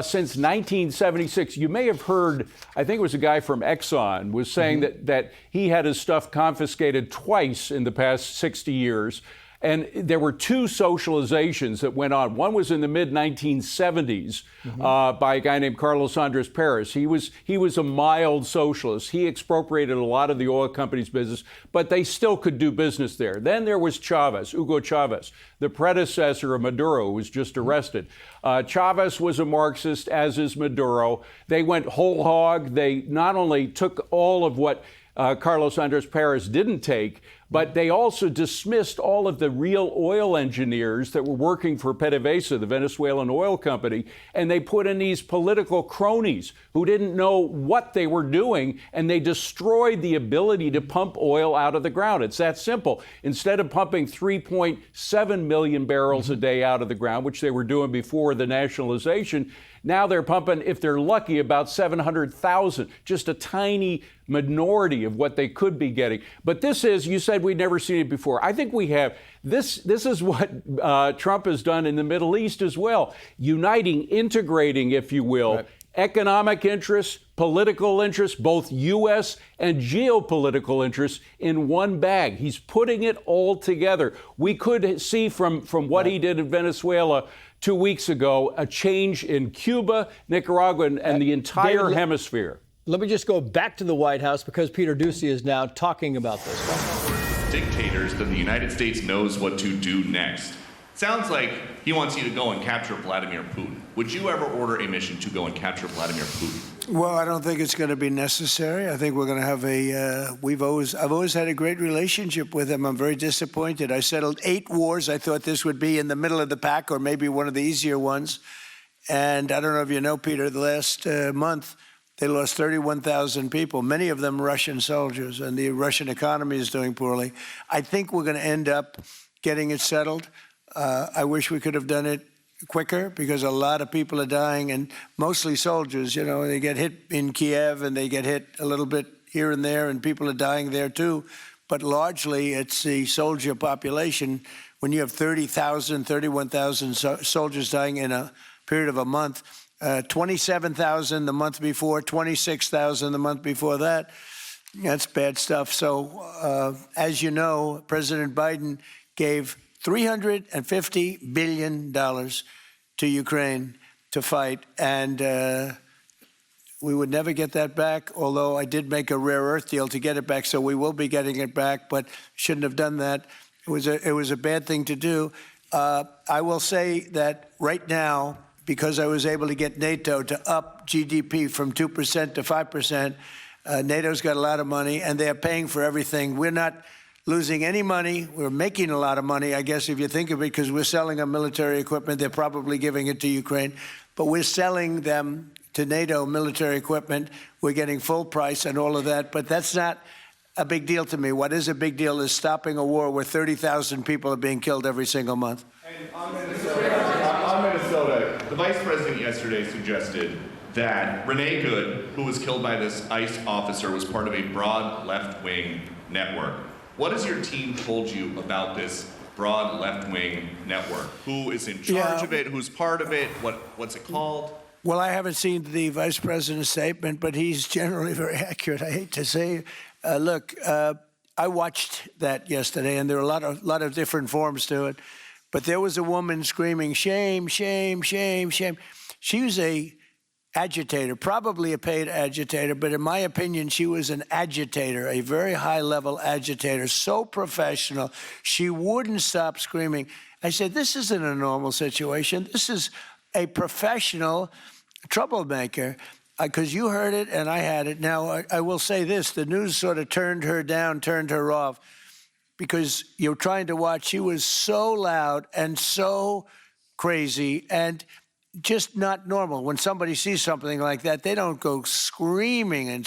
since 1976. You may have heard, I think it was a guy from Exxon was saying that he had his stuff confiscated twice in the past 60 years. And there were two socializations that went on. One was in the mid-1970s by a guy named Carlos Andres Perez. He was a mild socialist. He expropriated a lot of the oil companies' business, but they still could do business there. Then there was Chavez, Hugo Chavez, the predecessor of Maduro, who was just arrested. Chavez was a Marxist, as is Maduro. They went whole hog. They not only took all of what Carlos Andres Perez didn't take, but they also dismissed all of the real oil engineers that were working for PDVSA, the Venezuelan oil company, and they put in these political cronies who didn't know what they were doing, and they destroyed the ability to pump oil out of the ground. It's that simple. Instead of pumping 3.7 million barrels a day out of the ground, which they were doing before the nationalization, now they're pumping, if they're lucky, about 700,000, just a tiny minority of what they could be getting. But this is, you said we'd never seen it before. I think we have. This is what Trump has done in the Middle East as well, uniting, integrating, if you will, economic interests, political interests, both U.S. and geopolitical interests in one bag. He's putting it all together. We could see from what he did in Venezuela 2 weeks ago, a change in Cuba, Nicaragua, and the entire David, hemisphere. Let me just go back to the White House because Peter Doocy is now talking about this. Dictators, then the United States knows what to do next. Sounds like he wants you to go and capture Vladimir Putin. Would you ever order a mission to go and capture Vladimir Putin? Well, I don't think it's going to be necessary. I think we're going to have I've always had a great relationship with him. I'm very disappointed. I settled 8 wars. I thought this would be in the middle of the pack or maybe one of the easier ones. And I don't know if you know, Peter, the last month, they lost 31,000 people, many of them Russian soldiers, and the Russian economy is doing poorly. I think we're going to end up getting it settled. I wish we could have done it quicker because a lot of people are dying, and mostly soldiers. They get hit in Kiev and they get hit a little bit here and there, and people are dying there too. But largely, it's the soldier population. When you have 30,000, 31,000 soldiers dying in a period of a month, 27,000 the month before, 26,000 the month before that, that's bad stuff. So, as you know, President Biden gave $350 billion to Ukraine to fight, and we would never get that back, although I did make a rare earth deal to get it back, so we will be getting it back, but shouldn't have done that. It was a bad thing to do. I will say that right now, because I was able to get NATO to up GDP from 2% to 5%, NATO's got a lot of money, and they're paying for everything. We're not losing any money. We're making a lot of money, I guess, if you think of it, because we're selling them military equipment. They're probably giving it to Ukraine. But we're selling them to NATO military equipment. We're getting full price and all of that. But that's not a big deal to me. What is a big deal is stopping a war where 30,000 people are being killed every single month. And on Minnesota, the vice president yesterday suggested that Renee Good, who was killed by this ICE officer, was part of a broad left-wing network. What has your team told you about this broad left-wing network. Who is in charge of it? Who's part of it? What's it called? Well, I haven't seen the vice president's statement, but he's generally very accurate. I hate to say, look, I watched that yesterday, and there are a lot of different forms to it. But there was a woman screaming, "Shame, shame, shame, shame." She was a agitator, probably a paid agitator, but in my opinion, she was an agitator, a very high-level agitator, so professional. She wouldn't stop screaming. I said, this isn't a normal situation. This is a professional troublemaker, because you heard it and I had it. Now, I will say this, the news sort of turned her down, turned her off, because you're trying to watch. She was so loud and so crazy and just not normal. When somebody sees something like that, they don't go screaming and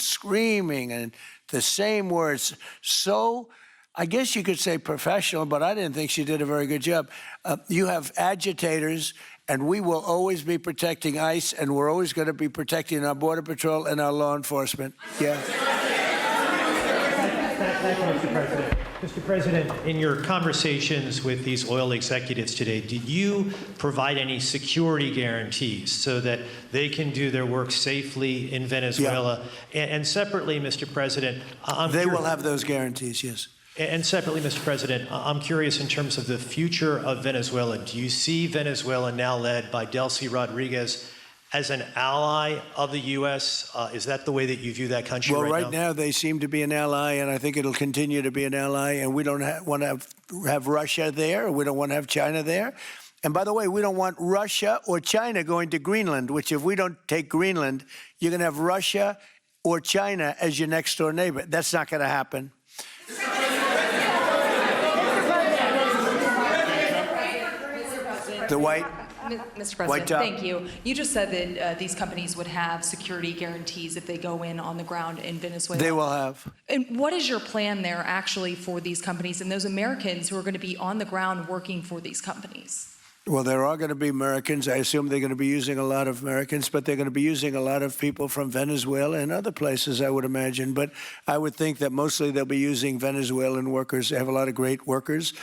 the same words. So I guess you could say professional, but I didn't think she did a very good job. You have agitators, and we will always be protecting ICE, and we're always going to be protecting our Border Patrol and our law enforcement. Yeah. Thank you, Mr. President. Mr. President, in your conversations with these oil executives today, did you provide any security guarantees so that they can do their work safely in Venezuela? Yeah. And separately, Mr. President, they will have those guarantees, yes. And separately, Mr. President, I'm curious in terms of the future of Venezuela. Do you see Venezuela, now led by Delcy Rodriguez, as an ally of the U.S.? Is that the way that you view that country right now? Well, right now they seem to be an ally, and I think it'll continue to be an ally, and we don't want to have Russia there. We don't want to have China there. And by the way, we don't want Russia or China going to Greenland, which if we don't take Greenland, you're going to have Russia or China as your next-door neighbor. That's not going to happen. The white... Mr. President, thank you. You just said that these companies would have security guarantees if they go in on the ground in Venezuela. They will have. And what is your plan there actually for these companies and those Americans who are going to be on the ground working for these companies? Well, there are going to be Americans. I assume they're going to be using a lot of Americans, but they're going to be using a lot of people from Venezuela and other places, I would imagine. But I would think that mostly they'll be using Venezuelan workers. They have a lot of great workers.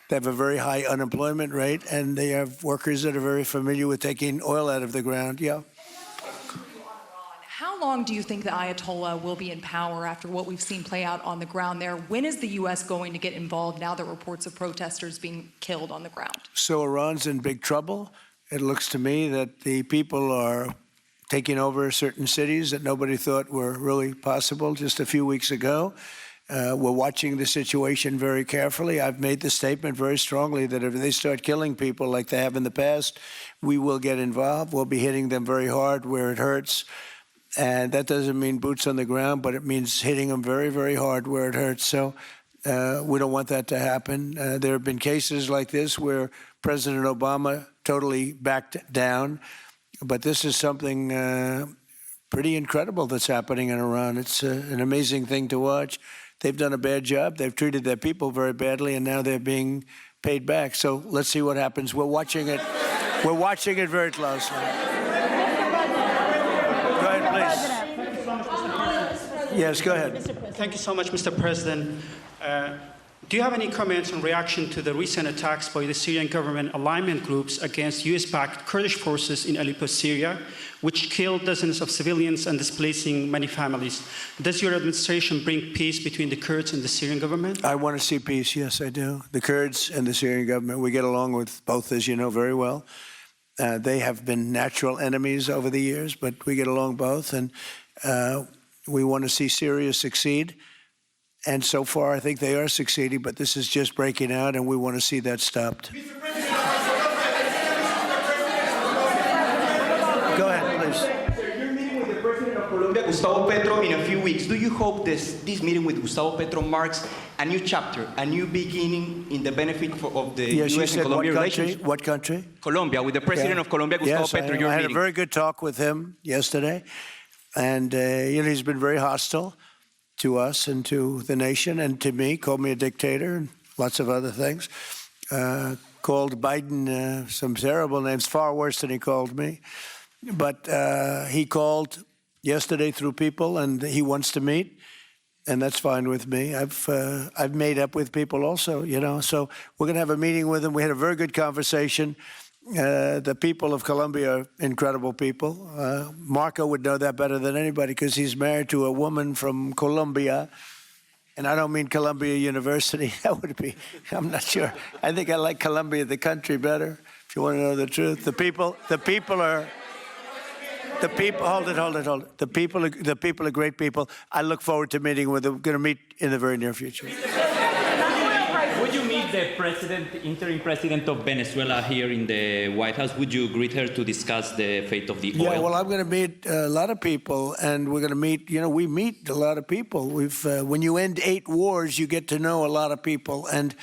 They have a very high unemployment rate, and they have workers that are very familiar with taking oil out of the ground. Yeah. How long do you think the Ayatollah will be in power after what we've seen play out on the ground there? When is the U.S. going to get involved now that reports of protesters being killed on the ground? So Iran's in big trouble. It looks to me that the people are taking over certain cities that nobody thought were really possible just a few weeks ago. We're watching the situation very carefully. I've made the statement very strongly that if they start killing people like they have in the past, we will get involved. We'll be hitting them very hard where it hurts. And that doesn't mean boots on the ground, but it means hitting them very, very hard where it hurts. So we don't want that to happen. There have been cases like this where President Obama totally backed down. But this is something pretty incredible that's happening in Iran. It's an amazing thing to watch. They've done a bad job. They've treated their people very badly, and now they're being paid back. So let's see what happens. We're watching it. We're watching it very closely. Go ahead, please. Yes, go ahead. Thank you so much, Mr. President. Do you have any comments in reaction to the recent attacks by the Syrian government alignment groups against US-backed Kurdish forces in Aleppo, Syria, which killed dozens of civilians and displacing many families? Does your administration bring peace between the Kurds and the Syrian government? I want to see peace, yes, I do. The Kurds and the Syrian government, we get along with both, as you know, very well. They have been natural enemies over the years, but we get along both, and we want to see Syria succeed. And so far, I think they are succeeding, but this is just breaking out, and we want to see that stopped. Go ahead, please. You're meeting with the President of Colombia, Gustavo Petro, in a few weeks. Do you hope this meeting with Gustavo Petro marks a new chapter, a new beginning in the benefit of the U.S. and Colombia relations? What country? Colombia, with the President of Colombia, Gustavo Petro. I had a very good talk with him yesterday, and he's been very hostile to us and to the nation and to me, called me a dictator and lots of other things. Called Biden some terrible names, far worse than he called me. But he called yesterday through people, and he wants to meet. and that's fine with me. I've made up with people also, you know. So we're going to have a meeting with them. We had a very good conversation. The people of Colombia are incredible people. Marco would know that better than anybody because he's married to a woman from Colombia. And I don't mean Columbia University. That would be, I'm not sure. I think I like Colombia, the country, better, if you want to know the truth. The people, hold it. The people are great people. I look forward to meeting with them. We're going to meet in the very near future. Would you meet the interim president of Venezuela here in the White House? Would you greet her to discuss the fate of the oil? Yeah, well, I'm going to meet a lot of people, and we're going to meet, you know, we meet a lot of people. When you end 8 wars, you get to know a lot of people, and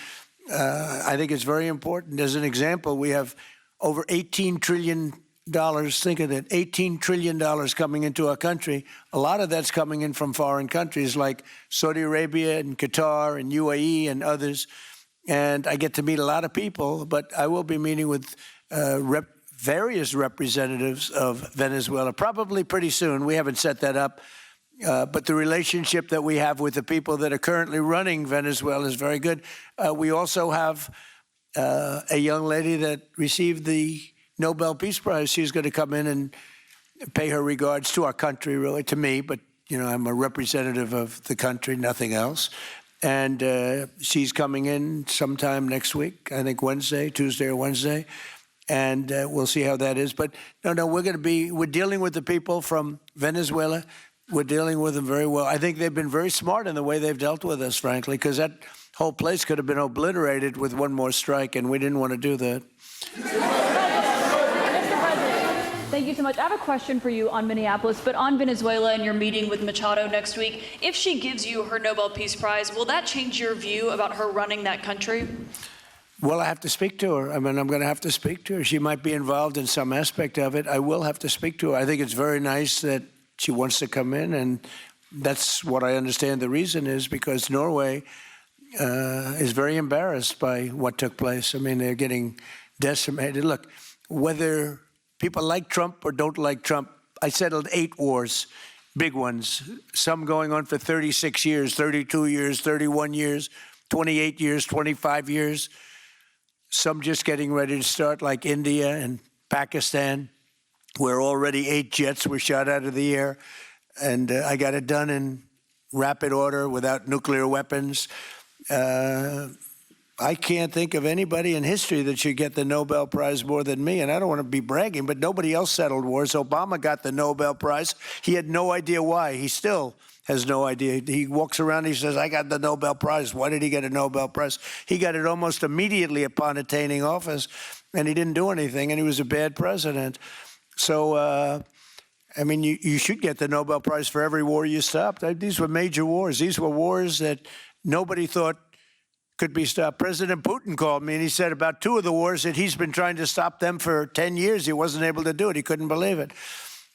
I think it's very important. As an example, we have over $18 trillion, think of that, $18 trillion coming into our country. A lot of that's coming in from foreign countries like Saudi Arabia and Qatar and UAE and others. And I get to meet a lot of people, but I will be meeting with various representatives of Venezuela, probably pretty soon. We haven't set that up. But the relationship that we have with the people that are currently running Venezuela is very good. We also have a young lady that received the Nobel Peace Prize. She's going to come in and pay her regards to our country, really, to me. But, you know, I'm a representative of the country, nothing else. And she's coming in sometime next week, I think Tuesday or Wednesday. And we'll see how that is. But no, we're dealing with the people from Venezuela. We're dealing with them very well. I think they've been very smart in the way they've dealt with us, frankly, because that whole place could have been obliterated with one more strike, and we didn't want to do that. Thank you so much. I have a question for you on Minneapolis, but on Venezuela and your meeting with Machado next week. If she gives you her Nobel Peace Prize, will that change your view about her running that country? Well, I have to speak to her. I mean, I'm going to have to speak to her. She might be involved in some aspect of it. I will have to speak to her. I think it's very nice that she wants to come in, and that's what I understand the reason is, because Norway is very embarrassed by what took place. I mean, they're getting decimated. Look, whether people like Trump or don't like Trump, I settled 8 wars, big ones, some going on for 36 years, 32 years, 31 years, 28 years, 25 years, some just getting ready to start, like India and Pakistan, where already 8 jets were shot out of the air. And I got it done in rapid order without nuclear weapons. I can't think of anybody in history that should get the Nobel Prize more than me. And I don't want to be bragging, but nobody else settled wars. Obama got the Nobel Prize. He had no idea why. He still has no idea. He walks around and he says, I got the Nobel Prize. Why did he get a Nobel Prize? He got it almost immediately upon attaining office, and he didn't do anything, and he was a bad president. So, I mean, you should get the Nobel Prize for every war you stopped. These were major wars. These were wars that nobody thought could be stopped. President Putin called me, and he said about 2 of the wars that he's been trying to stop them for 10 years. He wasn't able to do it. He couldn't believe it.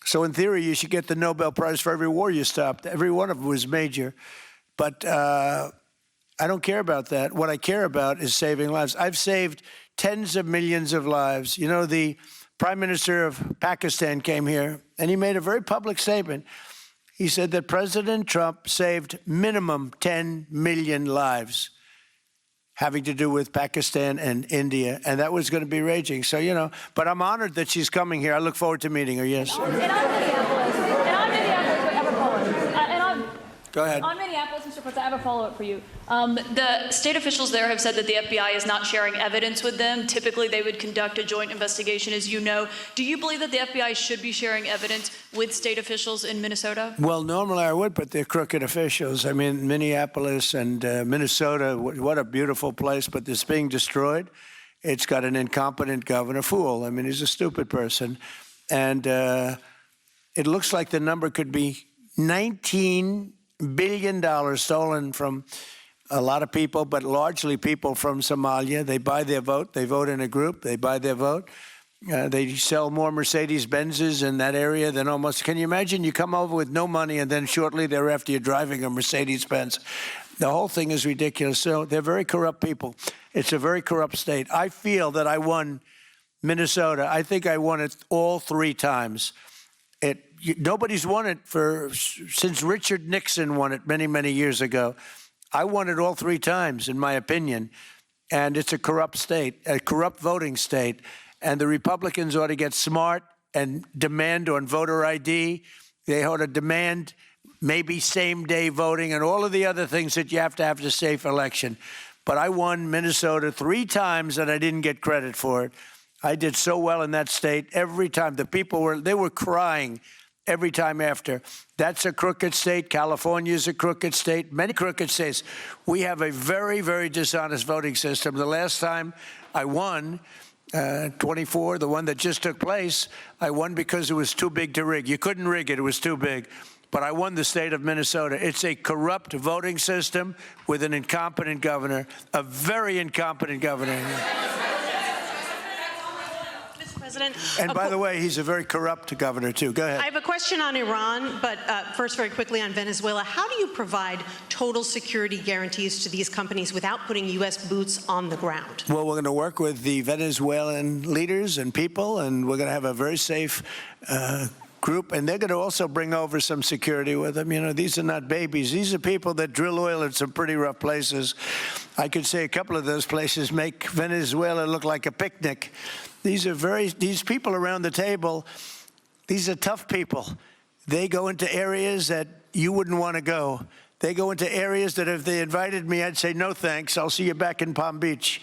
So in theory, you should get the Nobel Prize for every war you stopped. Every one of them was major. But I don't care about that. What I care about is saving lives. I've saved tens of millions of lives. You know, the Prime Minister of Pakistan came here, and he made a very public statement. He said that President Trump saved minimum 10 million lives having to do with Pakistan and India, and that was going to be raging. So, you know, but I'm honored that she's coming here. I look forward to meeting her, yes. And on Minneapolis, wait, I have a follow-up. Go ahead. On Minneapolis, Mr. President, I have a follow-up for you. The state officials there have said that the FBI is not sharing evidence with them. Typically, they would conduct a joint investigation, as you know. Do you believe that the FBI should be sharing evidence with state officials in Minnesota? Well, normally I would, but they're crooked officials. I mean, Minneapolis and Minnesota, what a beautiful place, but it's being destroyed. It's got an incompetent governor, fool. I mean, he's a stupid person. And it looks like the number could be $19 billion stolen from a lot of people, but largely people from Somalia. They buy their vote. They vote in a group. They buy their vote. They sell more Mercedes-Benzes in that area than almost. Can you imagine? You come over with no money, and then shortly thereafter you're driving a Mercedes-Benz. The whole thing is ridiculous. So they're very corrupt people. It's a very corrupt state. I feel that I won Minnesota. I think I won it all 3 times. Nobody's won it since Richard Nixon won it many, many years ago. I won it all 3 times, in my opinion, and it's a corrupt state, a corrupt voting state, and the Republicans ought to get smart and demand on voter ID. They ought to demand maybe same-day voting and all of the other things that you have to have a safe election. But I won Minnesota 3 times, and I didn't get credit for it. I did so well in that state every time. The people were crying every time after. That's a crooked state. California is a crooked state. Many crooked states. We have a very, very dishonest voting system. The last time I won, 24, the one that just took place, I won because it was too big to rig. You couldn't rig it. It was too big. But I won the state of Minnesota. It's a corrupt voting system with an incompetent governor, a very incompetent governor. President. And by the way, he's a very corrupt governor, too. Go ahead. I have a question on Iran, but first, very quickly on Venezuela. How do you provide total security guarantees to these companies without putting U.S. boots on the ground? Well, we're going to work with the Venezuelan leaders and people, and we're going to have a very safe group, and they're going to also bring over some security with them. You know, these are not babies. These are people that drill oil in some pretty rough places. I could say a couple of those places make Venezuela look like a picnic. These people around the table, these are tough people. They go into areas that you wouldn't want to go. They go into areas that if they invited me, I'd say, no thanks, I'll see you back in Palm Beach.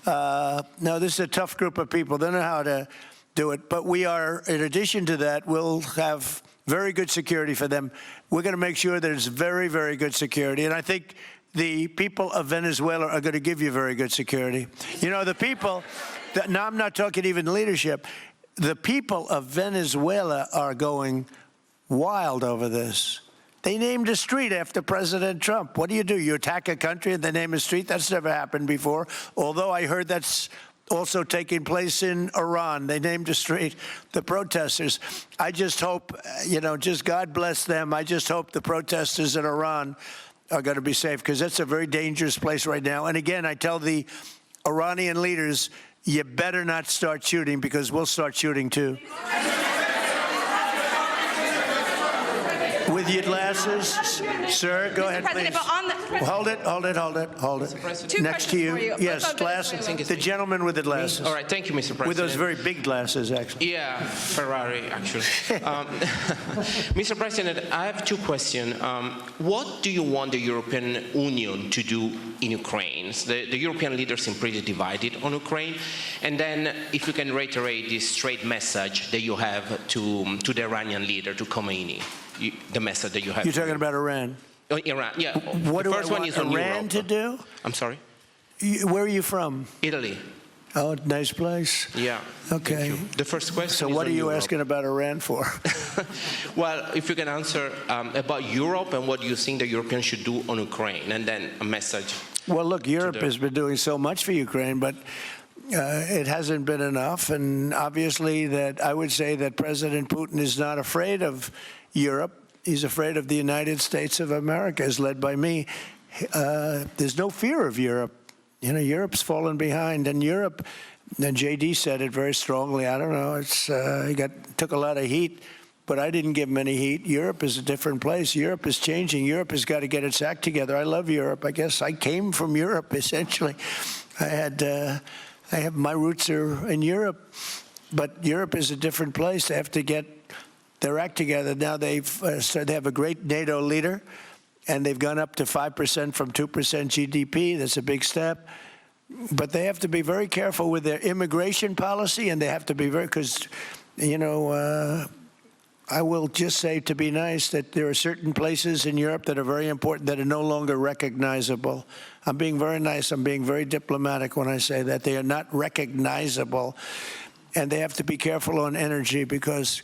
No, this is a tough group of people. They know how to do it. But we are, in addition to that, we'll have very good security for them. We're going to make sure there's very, very good security. And I think the people of Venezuela are going to give you very good security. You know, the people, now I'm not talking even leadership, the people of Venezuela are going wild over this. They named a street after President Trump. What do? You attack a country and they name a street? That's never happened before, although I heard that's also taking place in Iran. They named a street, the protesters. I just hope, you know, just God bless them. I just hope the protesters in Iran are going to be safe, because that's a very dangerous place right now. And again, I tell the Iranian leaders, you better not start shooting, because we'll start shooting too. With your glasses, sir, go ahead, please. Hold it. Next to you. Yes, glasses. The gentleman with the glasses. All right, thank you, Mr. President. With those very big glasses, actually. Yeah, Ferrari, actually. Mr. President, I have 2 questions. What do you want the European Union to do in Ukraine? The European leaders seem pretty divided on Ukraine. And then, if you can reiterate this straight message that you have to the Iranian leader, to Khomeini. The message that you have. You're talking about Iran? Oh, Iran, yeah. What do I want Iran to do? I'm sorry? Where are you from? Italy. Oh, nice place. Yeah. Okay. The first question So is what are you Europe. asking about Iran for? Well, if you can answer about Europe and what you think the Europeans should do on Ukraine, and then a message. Well, look, Europe has been doing so much for Ukraine, but it hasn't been enough. And obviously that I would say that President Putin is not afraid of Europe. He's afraid of the United States of America, as led by me. There's no fear of Europe. You know, Europe's fallen behind, and Europe, and JD said it very strongly. I don't know, he took a lot of heat, but I didn't give him any heat. Europe is a different place. Europe is changing. Europe has got to get its act together. I love Europe. I guess I came from Europe, essentially. My roots are in Europe, but Europe is a different place. They have to get their act together. Now they have a great NATO leader, and they've gone up to 5% from 2% GDP. That's a big step. But they have to be very careful with their immigration policy, and they have to be because, you know, I will just say, to be nice, that there are certain places in Europe that are very important that are no longer recognizable. I'm being very nice. I'm being very diplomatic when I say that. They are not recognizable. And they have to be careful on energy, because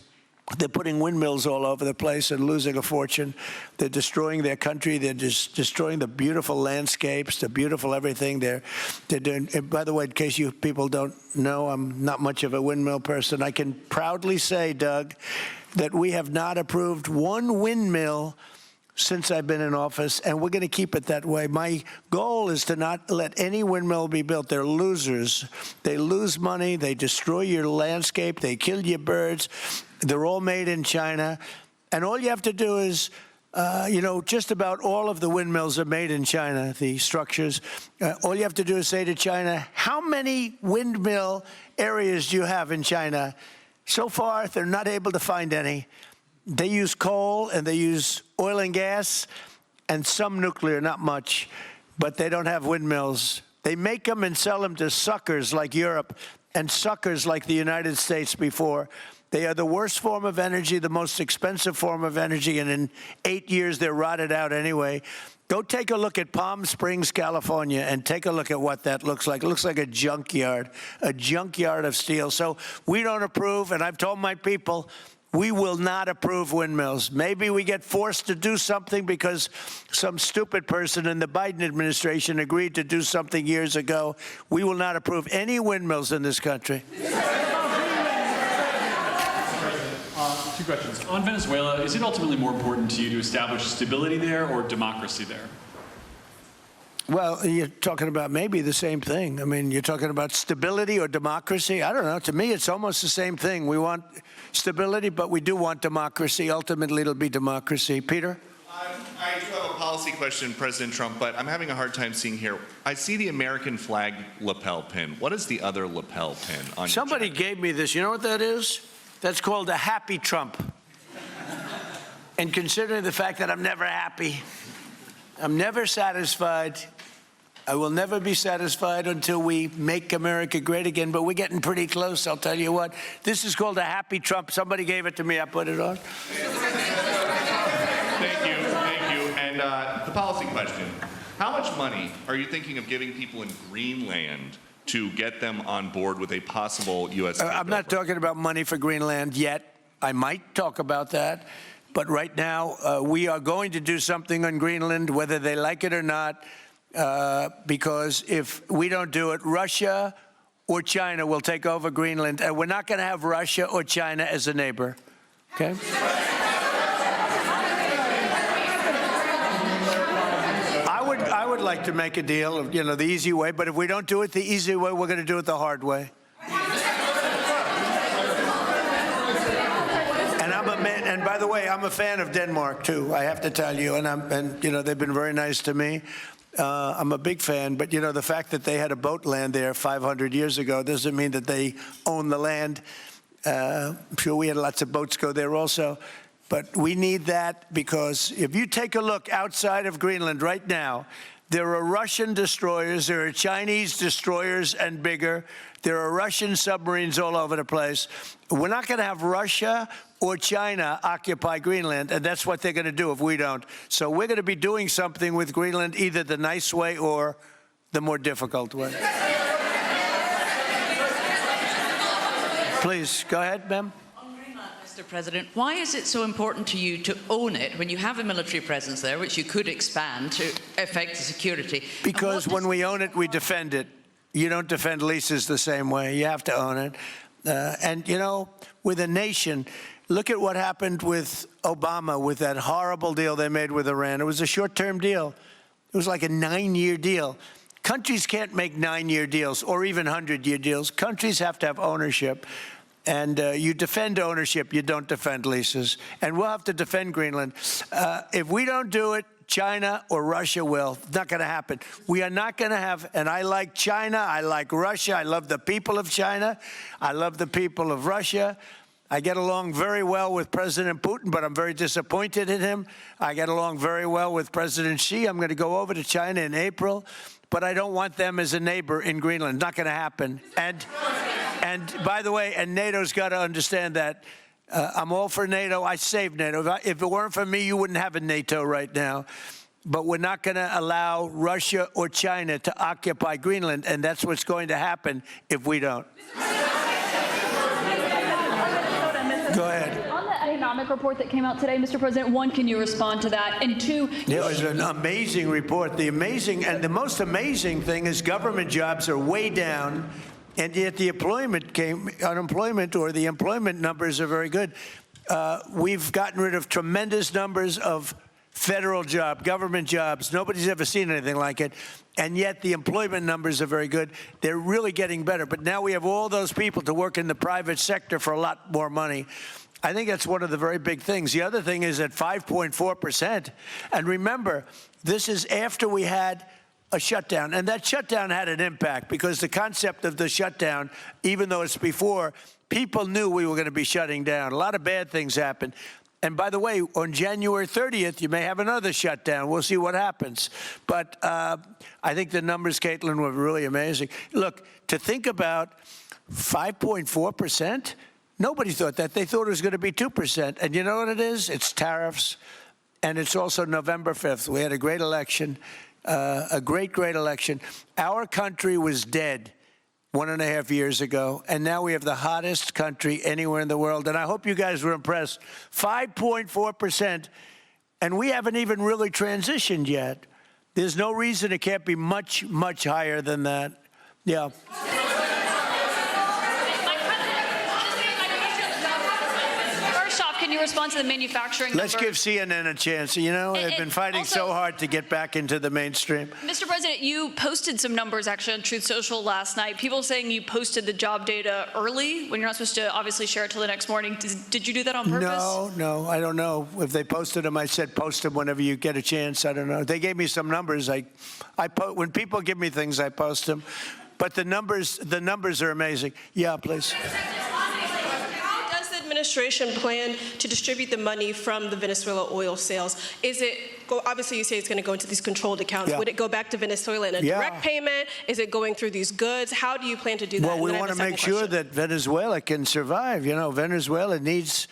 they're putting windmills all over the place and losing a fortune. They're destroying their country. They're just destroying the beautiful landscapes, the beautiful everything. They're doing. And by the way, in case you people don't know, I'm not much of a windmill person. I can proudly say, Doug, that we have not approved one windmill since I've been in office, and we're going to keep it that way. My goal is to not let any windmill be built. They're losers. They lose money. They destroy your landscape. They kill your birds. They're all made in China. And all you have to do is, just about all of the windmills are made in China, the structures. All you have to do is say to China, how many windmill areas do you have in China? So far, they're not able to find any. They use coal and they use oil and gas and some nuclear, not much, but they don't have windmills. They make them and sell them to suckers like Europe and suckers like the United States before. They are the worst form of energy, the most expensive form of energy, and in 8 years they're rotted out anyway. Go take a look at Palm Springs, California, and take a look at what that looks like. It looks like a junkyard of steel. So we don't approve, and I've told my people, we will not approve windmills. Maybe we get forced to do something because some stupid person in the Biden administration agreed to do something years ago. We will not approve any windmills in this country. Two questions. On Venezuela, is it ultimately more important to you to establish stability there or democracy there? Well, you're talking about maybe the same thing. I mean, you're talking about stability or democracy. I don't know. To me, it's almost the same thing. We want stability, but we do want democracy. Ultimately, it'll be democracy. Peter? I do have a policy question, President Trump, but I'm having a hard time seeing here. I see the American flag lapel pin. What is the other lapel pin on Somebody gave me this. You know what that is? That's called a happy Trump. And considering the fact that I'm never happy, I'm never satisfied, I will never be satisfied until we make America great again, but we're getting pretty close, I'll tell you what. This is called a happy Trump. Somebody gave it to me, I put it on. Thank you. And the policy question. How much money are you thinking of giving people in Greenland to get them on board with a possible U.S. I'm not talking about money for Greenland yet. I might talk about that. But right now, we are going to do something on Greenland, whether they like it or not, because if we don't do it, Russia or China will take over Greenland, and we're not going to have Russia or China as a neighbor. Okay? I would like to make a deal, the easy way, but if we don't do it the easy way, we're going to do it the hard way. And by the way, I'm a fan of Denmark too. I have to tell you, and they've been very nice to me. I'm a big fan, but the fact that they had a boat land there 500 years ago doesn't mean that they own the land. I'm sure we had lots of boats go there also, but we need that because if you take a look outside of Greenland right now, there are Russian destroyers, there are Chinese destroyers and bigger. There are Russian submarines all over the place. We're not going to have Russia or China occupy Greenland, and that's what they're going to do if we don't. So we're going to be doing something with Greenland, either the nice way or the more difficult way. Please, go ahead, ma'am. Mr. President, why is it so important to you to own it when you have a military presence there, which you could expand to affect the security? Because when we own it, we defend it. You don't defend leases the same way. You have to own it. And, with a nation, look at what happened with Obama, with that horrible deal they made with Iran. It was a short-term deal. It was like a 9-year deal. Countries can't make 9-year deals or even 100-year deals. Countries have to have ownership. And you defend ownership, you don't defend leases. And we'll have to defend Greenland. If we don't do it, China or Russia will. It's not going to happen. We are not going to have, and I like China, I like Russia, I love the people of China, I love the people of Russia. I get along very well with President Putin, but I'm very disappointed in him. I get along very well with President Xi. I'm going to go over to China in April, but I don't want them as a neighbor in Greenland. Not going to happen. And by the way, and NATO's got to understand that. I'm all for NATO. I saved NATO. If it weren't for me, you wouldn't have a NATO right now. But we're not going to allow Russia or China to occupy Greenland, and that's what's going to happen if we don't. Go ahead. On the economic report that came out today, Mr. President, one, can you respond to that? And two, it was an amazing report. The most amazing thing is government jobs are way down. And yet the unemployment or the employment numbers are very good. We've gotten rid of tremendous numbers of federal government jobs. Nobody's ever seen anything like it. And yet the employment numbers are very good. They're really getting better. But now we have all those people to work in the private sector for a lot more money. I think that's one of the very big things. The other thing is at 5.4%. And remember, this is after we had a shutdown. And that shutdown had an impact because the concept of the shutdown, even though it's before, people knew we were going to be shutting down. A lot of bad things happened. And by the way, on January 30th, you may have another shutdown. We'll see what happens. But I think the numbers, Caitlin, were really amazing. Look, to think about 5.4%, nobody thought that. They thought it was going to be 2%. And you know what it is? It's tariffs. And it's also November 5th. We had a great election, a great election. Our country was dead 1.5 years ago, and now we have the hottest country anywhere in the world. And I hope you guys were impressed. 5.4%, and we haven't even really transitioned yet. There's no reason it can't be much, much higher than that. Yeah. Can you respond to the manufacturing Let's number? give CNN a chance. You know, they've been fighting so hard to get back into the mainstream. Mr. President, you posted some numbers actually on Truth Social last night. People saying you posted the job data early when you're not supposed to obviously share it till the next morning. Did you do that on purpose? No, I don't know. If they posted them, I said post them whenever you get a chance. I don't know. They gave me some numbers. When people give me things, I post them. But the numbers are amazing. Yeah, please. Administration plan to distribute the money from the Venezuela oil sales? Is it, obviously you say it's going to go into these controlled accounts. Yeah. Would it go back to Venezuela in a direct payment? Is it going through these goods? How do you plan to do that? Well, we want to make sure that Venezuela can survive. You know, Venezuela needs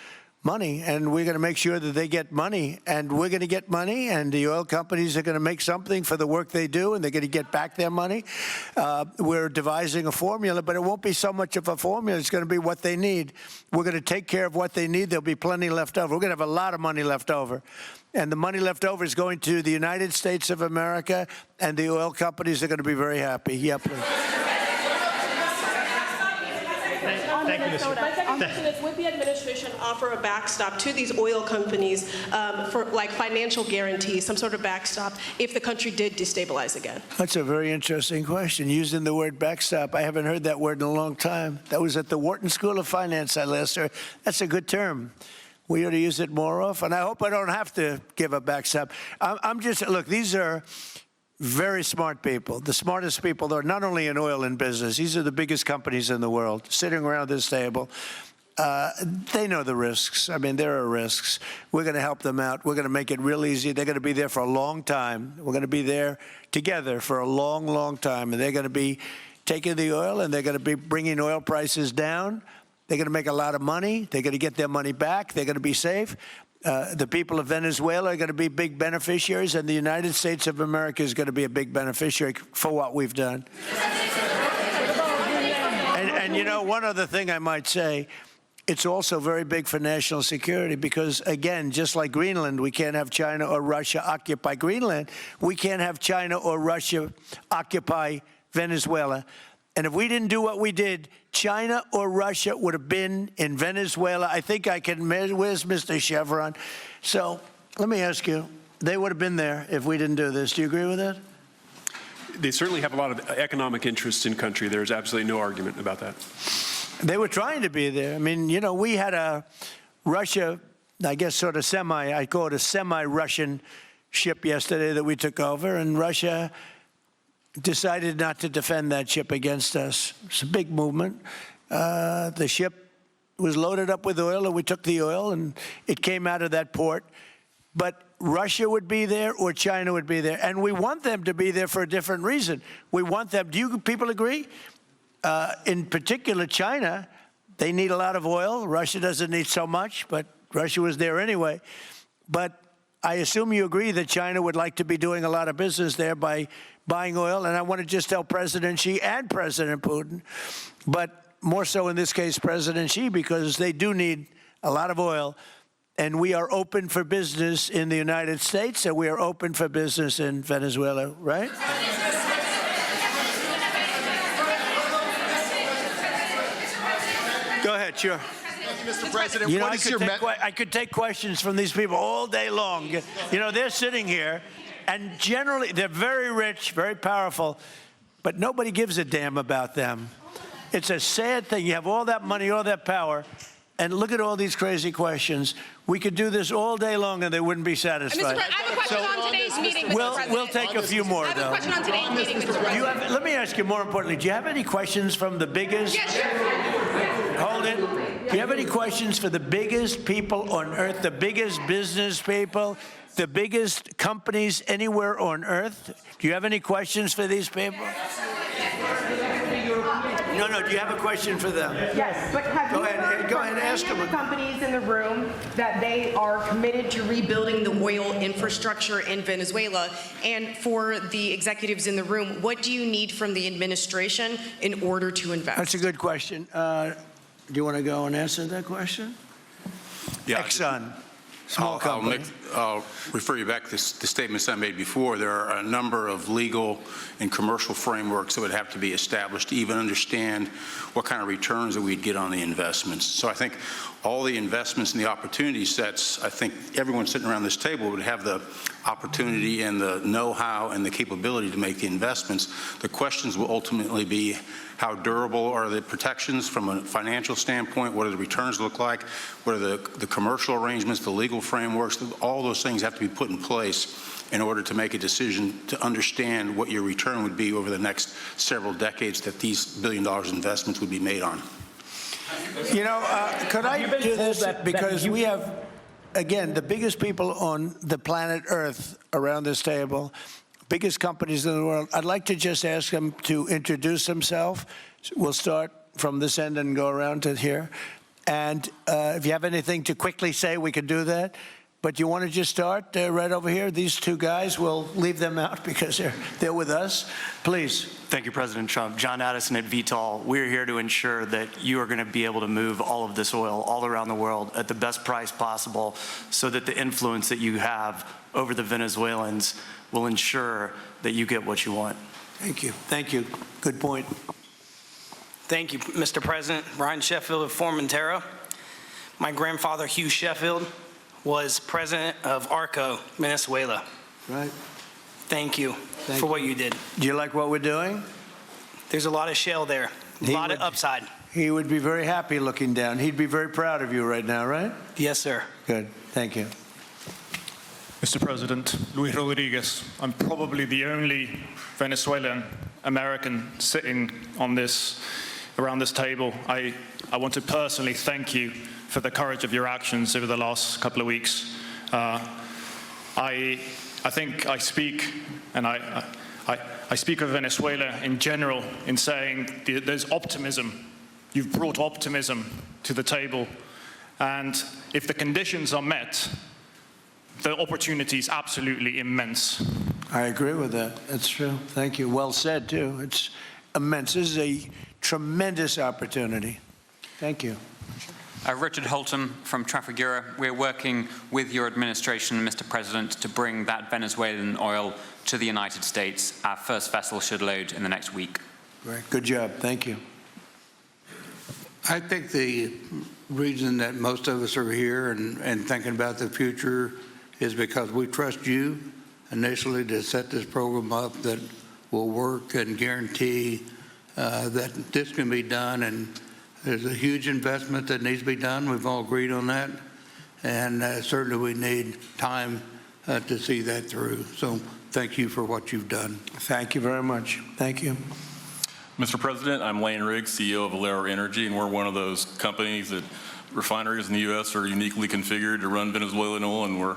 money, and we're going to make sure that they get money, and we're going to get money, and the oil companies are going to make something for the work they do, and they're going to get back their money. We're devising a formula, but it won't be so much of a formula. It's going to be what they need. We're going to take care of what they need. There'll be plenty left over. We're going to have a lot of money left over. And the money left over is going to the United States of America, and the oil companies are going to be very happy. Yeah, please. Thank you, Mr. President. Would the administration offer a backstop to these oil companies for like financial guarantees, some sort of backstop, if the country did destabilize again? That's a very interesting question. Using the word backstop, I haven't heard that word in a long time. That was at the Wharton School of Finance I last heard. That's a good term. We ought to use it more often. I hope I don't have to give a backstop. Look, these are very smart people, the smartest people that are not only in oil and business. These are the biggest companies in the world sitting around this table. They know the risks. I mean, there are risks. We're going to help them out. We're going to make it real easy. They're going to be there for a long time. We're going to be there together for a long, long time. And they're going to be taking the oil, and they're going to be bringing oil prices down. They're going to make a lot of money. They're going to get their money back. They're going to be safe. The people of Venezuela are going to be big beneficiaries, and the United States of America is going to be a big beneficiary for what we've done. And you know, one other thing I might say, it's also very big for national security because, again, just like Greenland, we can't have China or Russia occupy Greenland. We can't have China or Russia occupy Venezuela. And if we didn't do what we did, China or Russia would have been in Venezuela. I think I can measure. Where's Mr. Chevron? So let me ask you, they would have been there if we didn't do this. Do you agree with that? They certainly have a lot of economic interests in country. There's absolutely no argument about that. They were trying to be there. I mean, you know, we had a Russia, I guess sort of I call it a semi-Russian ship yesterday that we took over, and Russia decided not to defend that ship against us. It's a big movement. The ship was loaded up with oil, and we took the oil, and it came out of that port. But Russia would be there or China would be there. And we want them to be there for a different reason. We want them, do you people agree? In particular, China, they need a lot of oil. Russia doesn't need so much, but Russia was there anyway. But I assume you agree that China would like to be doing a lot of business there by buying oil. And I want to just tell President Xi and President Putin, but more so in this case, President Xi, because they do need a lot of oil. And we are open for business in the United States, and we are open for business in Venezuela, right? Go ahead, sure. Mr. President, you know, what is your I could take questions from these people all day long. You know, they're sitting here, and generally they're very rich, very powerful, but nobody gives a damn about them. It's a sad thing. You have all that money, all that power, and look at all these crazy questions. We could do this all day long and they wouldn't be satisfied. I have a question on today's meeting, Mr. President. We'll take a few more, I have though. a question on today's meeting, Mr. President. Let me ask you more importantly, do you have any questions from the biggest? Yes, sure. Hold it. Do you have any questions for the biggest people on earth, the biggest business people, the biggest companies anywhere on earth? Do you have any questions for these people? No, do you have a question for them? Yes, but have Go you ahead, heard go from ahead, ask any of them. the companies in the room that they are committed to rebuilding the oil infrastructure in Venezuela? And for the executives in the room, what do you need from the administration in order to invest? That's a good question. Do you want to go and answer that question? Yeah, Exxon, small company. I'll refer you back to the statements I made before. There are a number of legal and commercial frameworks that would have to be established to even understand what kind of returns that we'd get on the investments. So I think all the investments and the opportunity sets, I think everyone sitting around this table would have the opportunity and the know-how and the capability to make the investments. The questions will ultimately be, how durable are the protections from a financial standpoint? What do the returns look like? What are the commercial arrangements, the legal frameworks? All those things have to be put in place in order to make a decision to understand what your return would be over the next several decades that these $1 billion investments would be made on. You know, could I do this? Because we have, again, the biggest people on the planet Earth around this table, biggest companies in the world. I'd like to just ask them to introduce themselves. We'll start from this end and go around to here. And if you have anything to quickly say, we can do that. But you want to just start right over here? These two guys, we'll leave them out because they're with us. Please. Thank you, President Trump. John Addison at Vitol. We're here to ensure that you are going to be able to move all of this oil all around the world at the best price possible so that the influence that you have over the Venezuelans will ensure that you get what you want. Thank you. Thank you. Good point. Thank you, Mr. President. Ryan Sheffield of Formentera. My grandfather, Hugh Sheffield, was president of ARCO, Venezuela. Right. Thank you for what you did. Do you like what we're doing? There's a lot of shale there, a lot of upside. He would be very happy looking down. He'd be very proud of you right now, right? Yes, sir. Good. Thank you. Mr. President, Luis Rodriguez. I'm probably the only Venezuelan American sitting on around this table. I want to personally thank you for the courage of your actions over the last couple of weeks. I think I speak, and I speak of Venezuela in general in saying there's optimism. You've brought optimism to the table, and if the conditions are met, the opportunity is absolutely immense. I agree with that. That's true. Thank you. Well said, too. It's immense. This is a tremendous opportunity. Thank you. Richard Holton from Trafigura. We're working with your administration, Mr. President, to bring that Venezuelan oil to the United States. Our first vessel should load in the next week. Great. Good job. Thank you. I think the reason that most of us are here and thinking about the future is because we trust you initially to set this program up that will work and guarantee that this can be done. And there's a huge investment that needs to be done. We've all agreed on that. And certainly we need time to see that through. So thank you for what you've done. Thank you very much. Thank you. Mr. President, I'm Lane Riggs, CEO of Valero Energy, and we're one of those companies that refineries in the U.S. are uniquely configured to run Venezuelan oil, and we're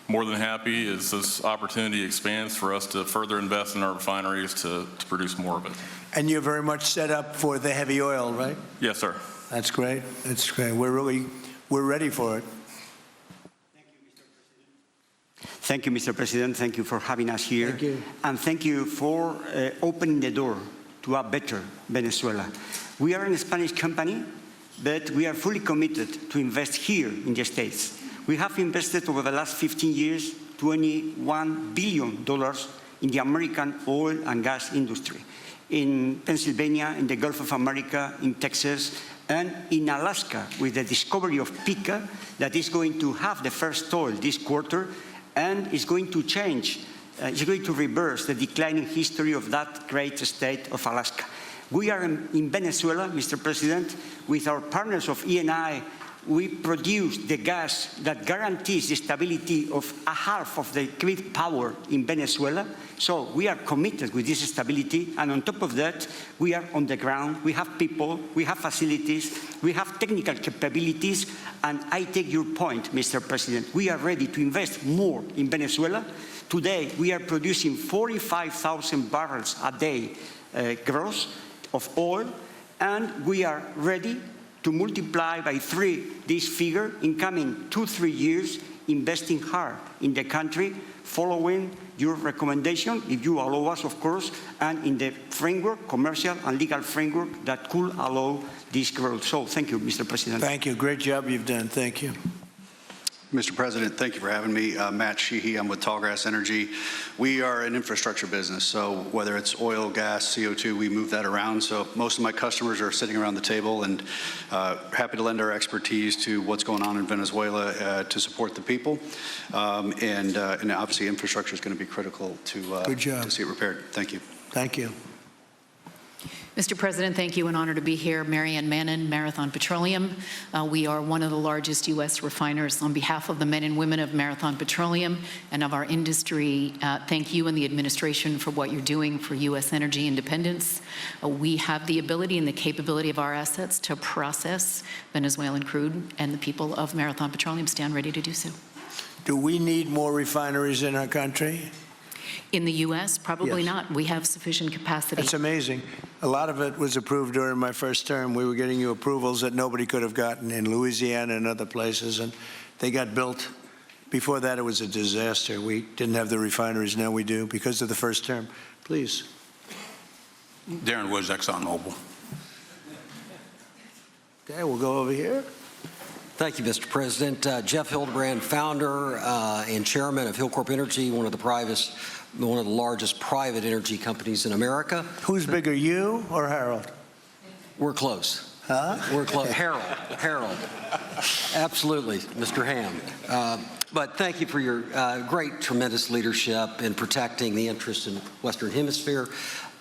more than happy as this opportunity expands for us to further invest in our refineries to produce more of it. And you're very much set up for the heavy oil, right? Yes, sir. That's great. That's great. We're ready for it. Thank you, Mr. President. Thank you for having us here. Thank you. And thank you for opening the door to a better Venezuela. We are a Spanish company, but we are fully committed to invest here in the States. We have invested over the last 15 years $21 billion in the American oil and gas industry, in Pennsylvania, in the Gulf of America, in Texas, and in Alaska with the discovery of Pikka that is going to have the first oil this quarter and is going to change, is going to reverse the declining history of that great state of Alaska. We are in Venezuela, Mr. President, with our partners of Eni we produce the gas that guarantees the stability of a half of the grid power in Venezuela. So we are committed with this stability, and on top of that, we are on the ground, we have people, we have facilities, we have technical capabilities, and I take your point, Mr. President. We are ready to invest more in Venezuela. Today, we are producing 45,000 barrels a day gross of oil, and we are ready to multiply by 3 this figure in coming 2-3 years, investing hard in the country, following your recommendation, if you allow us, of course, and in the framework, commercial and legal framework that could allow this growth. So thank you, Mr. President. Thank you. Great job you've done. Thank you. Mr. President, thank you for having me. Matt Sheehy, I'm with Tallgrass Energy. We are an infrastructure business, so whether it's oil, gas, CO2, we move that around. So most of my customers are sitting around the table and happy to lend our expertise to what's going on in Venezuela to support the people. And obviously infrastructure is going to be critical to see it repaired. Thank you. Thank you. Mr. President, thank you. An honor to be here. Marianne Mannon, Marathon Petroleum. We are one of the largest U.S. refiners. On behalf of the men and women of Marathon Petroleum and of our industry, thank you and the administration for what you're doing for U.S. energy independence. We have the ability and the capability of our assets to process Venezuelan crude, and the people of Marathon Petroleum stand ready to do so. Do we need more refineries in our country? In the U.S., probably Yes. not. We have sufficient capacity. It's amazing. A lot of it was approved during my first term. We were getting you approvals that nobody could have gotten in Louisiana and other places, and they got built. Before that, it was a disaster. We didn't have the refineries. Now we do because of the first term. Please. Darren Woods, ExxonMobil. Okay, we'll go over here. Thank you, Mr. President. Jeff Hildebrand, founder and chairman of Hillcorp Energy, one of the largest private energy companies in America. Who's bigger, you or Harold? We're close. Huh? We're close. Harold. Absolutely, Mr. Ham. But thank you for your great, tremendous leadership in protecting the interests in the Western Hemisphere.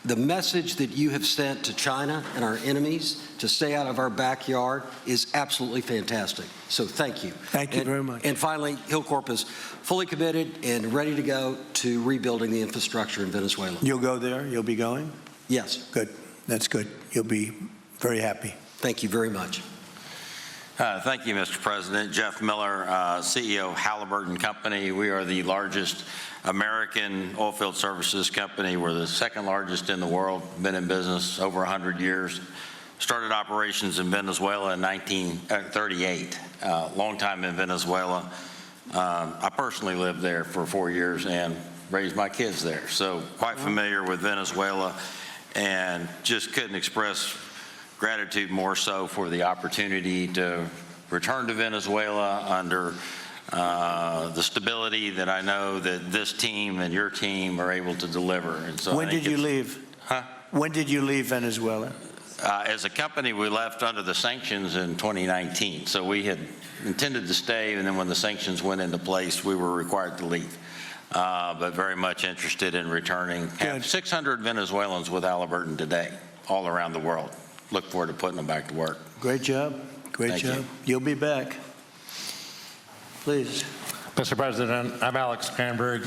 The message that you have sent to China and our enemies to stay out of our backyard is absolutely fantastic. So thank you. Thank you very much. And finally, Hillcorp is fully committed and ready to go to rebuilding the infrastructure in Venezuela. You'll go there? You'll be going? Yes. Good. That's good. You'll be very happy. Thank you very much. Thank you, Mr. President. Jeff Miller, CEO, Halliburton Company. We are the largest American oilfield services company. We're the second largest in the world, been in business over 100 years. Started operations in Venezuela in 1938, long time in Venezuela. I personally lived there for 4 years and raised my kids there, so quite familiar with Venezuela, and just couldn't express gratitude more so for the opportunity to return to Venezuela under the stability that I know that this team and your team are able to deliver. And so When did you leave? Huh? When did you leave Venezuela? As a company, we left under the sanctions in 2019. So we had intended to stay, and then when the sanctions went into place, we were required to leave. But very much interested in returning. Have 600 Venezuelans with Halliburton today, all around the world. Look forward to putting them back to work. Great job. Great Thank job. you. You'll be back. Please. Mr. President, I'm Alex Cranberg.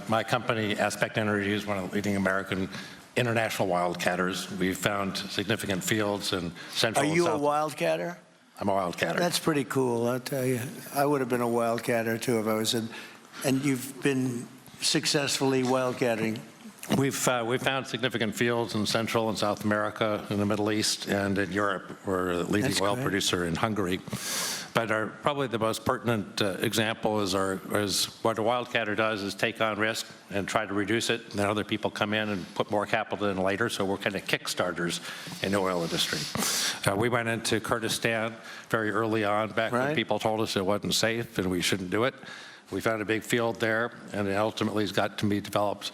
My company, Aspect Energy, is one of the leading American international wildcatters. We've found significant fields in Central Are and you South. a wildcatter? I'm a wildcatter. That's pretty cool, I'll tell you. I would have been a wildcatter too if I was in. And you've been successfully wildcatting. We've found significant fields in Central and South America, in the Middle East, and in Europe. We're a leading That's oil great. producer in Hungary. But probably the most pertinent example is what a wildcatter does is take on risk and try to reduce it, and then other people come in and put more capital in later, so we're kind of kickstarters in the oil industry. We went into Kurdistan very early on, back when people told us it wasn't safe and we shouldn't do it. We found a big field there, and it ultimately has got to be developed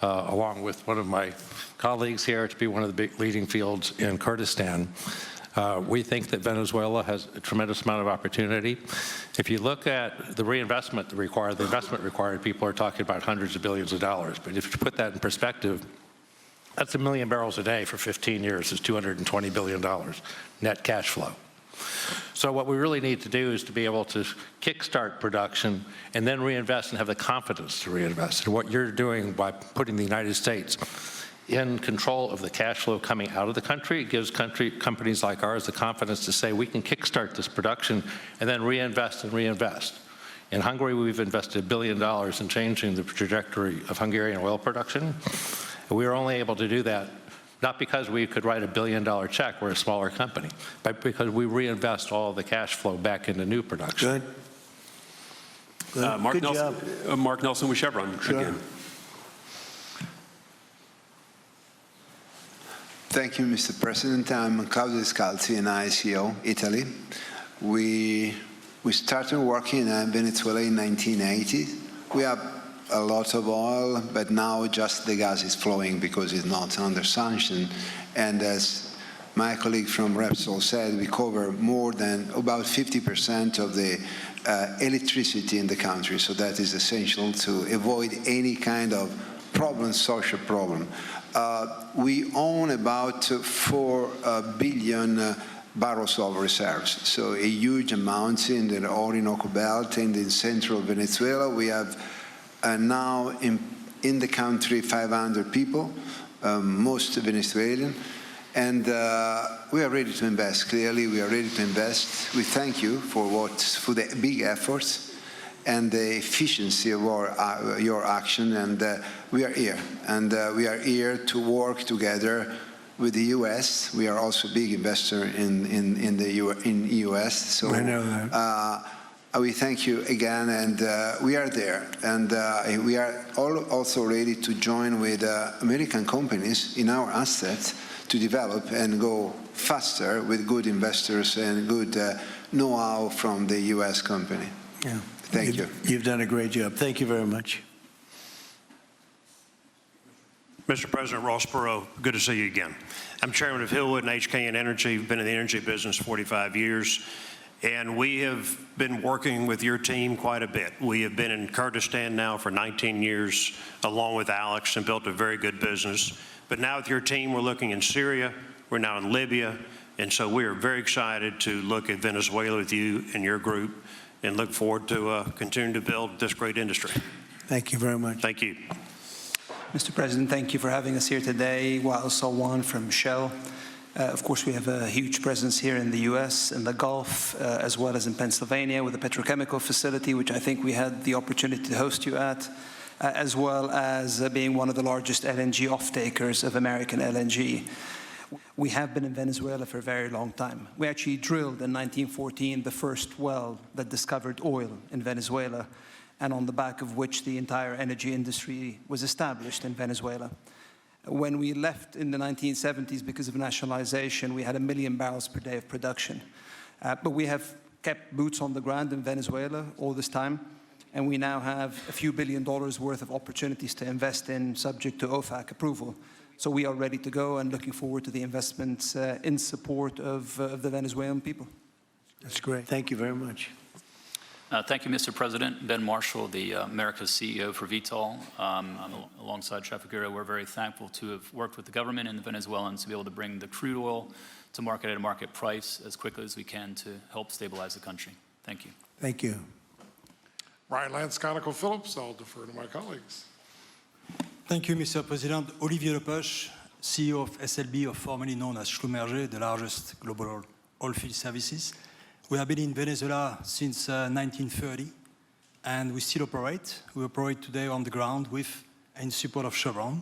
along with one of my colleagues here to be one of the big leading fields in Kurdistan. We think that Venezuela has a tremendous amount of opportunity. If you look at the reinvestment required, the investment required, people are talking about hundreds of billions of dollars. But if you put that in perspective, that's 1 million barrels a day for 15 years is $220 billion net cash flow. So what we really need to do is to be able to kickstart production and then reinvest and have the confidence to reinvest. And what you're doing by putting the United States in control of the cash flow coming out of the country, it gives companies like ours the confidence to say we can kickstart this production and then reinvest and reinvest. In Hungary, we've invested $1 billion in changing the trajectory of Hungarian oil production. We were only able to do that not because we could write $1 billion check, we're a smaller company, but because we reinvest all the cash flow back into new production. Good. Mark Good Nelson, job. Mark Nelson with Chevron again. Thank you, Mr. President. I'm Claudio Descalzi, and ICO, Italy. We started working in Venezuela in 1980. We have a lot of oil, but now just the gas is flowing because it's not under sanction. And as my colleague from Repsol said, we cover more than about 50% of the electricity in the country. So that is essential to avoid any kind of problem, social problem. We own about 4 billion barrels of reserves, so a huge amount in the Orinoco Belt and in central Venezuela. We have now in the country 500 people, most Venezuelan, and we are ready to invest. Clearly, we are ready to invest. We thank you for the big efforts and the efficiency of your action, and we are here. And we are here to work together with the U.S. We are also a big investor in the U.S. So I know that. We thank you again, and we are there. And we are also ready to join with American companies in our assets to develop and go faster with good investors and good know-how from the U.S. company. Yeah. Thank you. You've done a great job. Thank you very much. Mr. President, Ross Perot, good to see you again. I'm chairman of Hillwood and HKN Energy. Been in the energy business 45 years, and we have been working with your team quite a bit. We have been in Kurdistan now for 19 years, along with Alex, and built a very good business. But now with your team, we're looking in Syria, we're now in Libya, and so we are very excited to look at Venezuela with you and your group, and look forward to continuing to build this great industry. Thank you very much. Thank you. Mr. President, thank you for having us here today. Wael Salwan from Shell. Of course, we have a huge presence here in the U.S., in the Gulf, as well as in Pennsylvania with a petrochemical facility, which I think we had the opportunity to host you at, as well as being one of the largest LNG off-takers of American LNG. We have been in Venezuela for a very long time. We actually drilled in 1914 the first well that discovered oil in Venezuela, and on the back of which the entire energy industry was established in Venezuela. When we left in the 1970s because of nationalization, we had 1 million barrels per day of production. But we have kept boots on the ground in Venezuela all this time, and we now have a few $1 billion worth of opportunities to invest in, subject to OFAC approval. So we are ready to go and looking forward to the investments in support of the Venezuelan people. That's great. Thank you very much. Thank you, Mr. President. Ben Marshall, the America's CEO for Vitol. Alongside Trafigura, we're very thankful to have worked with the government and the Venezuelans to be able to bring the crude oil to market at a market price as quickly as we can to help stabilize the country. Thank you. Thank you. Ryan Lance, ConocoPhillips. I'll defer to my colleagues. Thank you, Mr. President. Olivier Lepoche, CEO of SLB, or formerly known as Schlumberger, the largest global oilfield services. We have been in Venezuela since 1930, and we still operate. We operate today on the ground with in support of Chevron.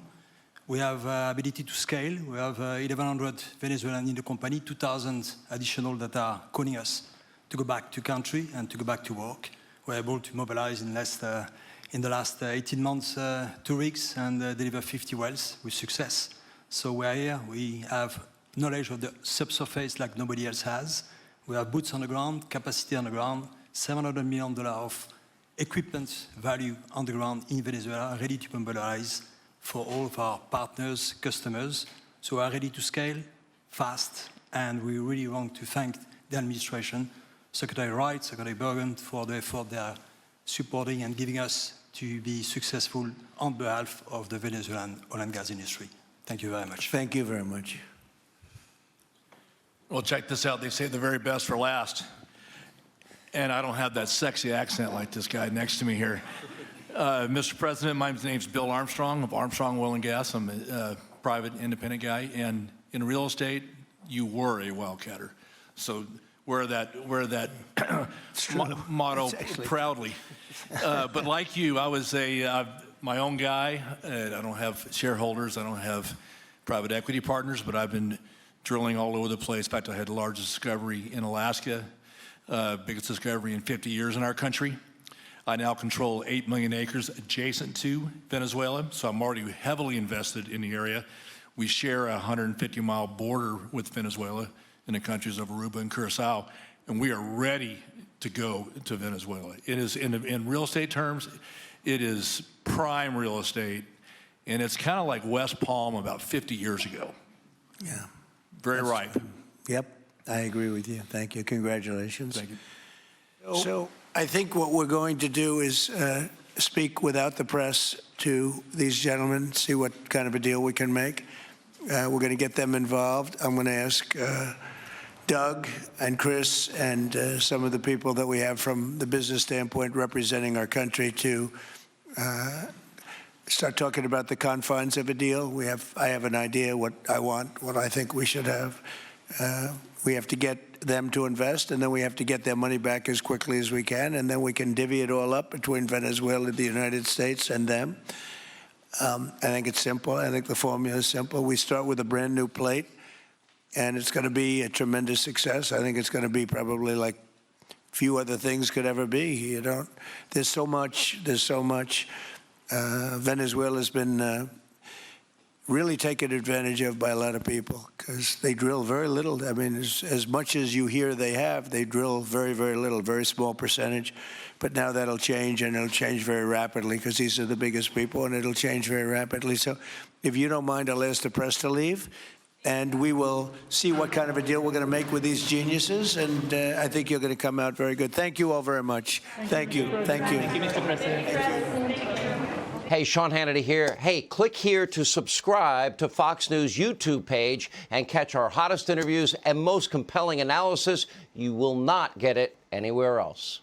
We have ability to scale. We have 1,100 Venezuelans in the company, 2,000 additional that are calling us to go back to country and to go back to work. We're able to mobilize in the last 18 months 2 rigs and deliver 50 wells with success. So we're here. We have knowledge of the subsurface like nobody else has. We have boots on the ground, capacity on the ground, $700 million of equipment value on the ground in Venezuela, ready to mobilize for all of our partners, customers. So we are ready to scale fast, and we really want to thank the administration, Secretary Wright, Secretary Bergen, for the effort they are supporting and giving us to be successful on behalf of the Venezuelan oil and gas industry. Thank you very much. Thank you very much. Well, check this out. They say the very best for last. And I don't have that sexy accent like this guy next to me here. Mr. President, my name's Bill Armstrong of Armstrong Oil and Gas. I'm a private independent guy. And in real estate, you were a wildcatter. So wear that motto proudly. But like you, I was my own guy. I don't have shareholders. I don't have private equity partners, but I've been drilling all over the place. In fact, I had the largest discovery in Alaska, biggest discovery in 50 years in our country. I now control 8 million acres adjacent to Venezuela, so I'm already heavily invested in the area. We share a 150-mile border with Venezuela in the countries of Aruba and Curacao, and we are ready to go to Venezuela. It is, in real estate terms, it is prime real estate, and it's kind of like West Palm about 50 years ago. Yeah. Very ripe. Yep, I agree with you. Thank you. Congratulations. Thank you. So I think what we're going to do is speak without the press to these gentlemen, see what kind of a deal we can make. We're going to get them involved. I'm going to ask Doug and Chris and some of the people that we have from the business standpoint representing our country to start talking about the confines of a deal. I have an idea what I want, what I think we should have. We have to get them to invest, and then we have to get their money back as quickly as we can, and then we can divvy it all up between Venezuela, the United States, and them. I think it's simple. I think the formula is simple. We start with a brand new plate, and it's going to be a tremendous success. I think it's going to be probably like few other things could ever be. There's so much. Venezuela's been really taken advantage of by a lot of people because they drill very little. I mean, as much as you hear they drill very, very little, very small percentage. But now that'll change, and it'll change very rapidly because these are the biggest people, and it'll change very rapidly. So if you don't mind, I'll ask the press to leave, and we will see what kind of a deal we're going to make with these geniuses, and I think you're going to come out very good. Thank you all very much. Thank you. Thank you. Thank you, Mr. President. Thank you. Hey, Sean Hannity here. Hey, click here to subscribe to Fox News YouTube page and catch our hottest interviews and most compelling analysis. You will not get it anywhere else.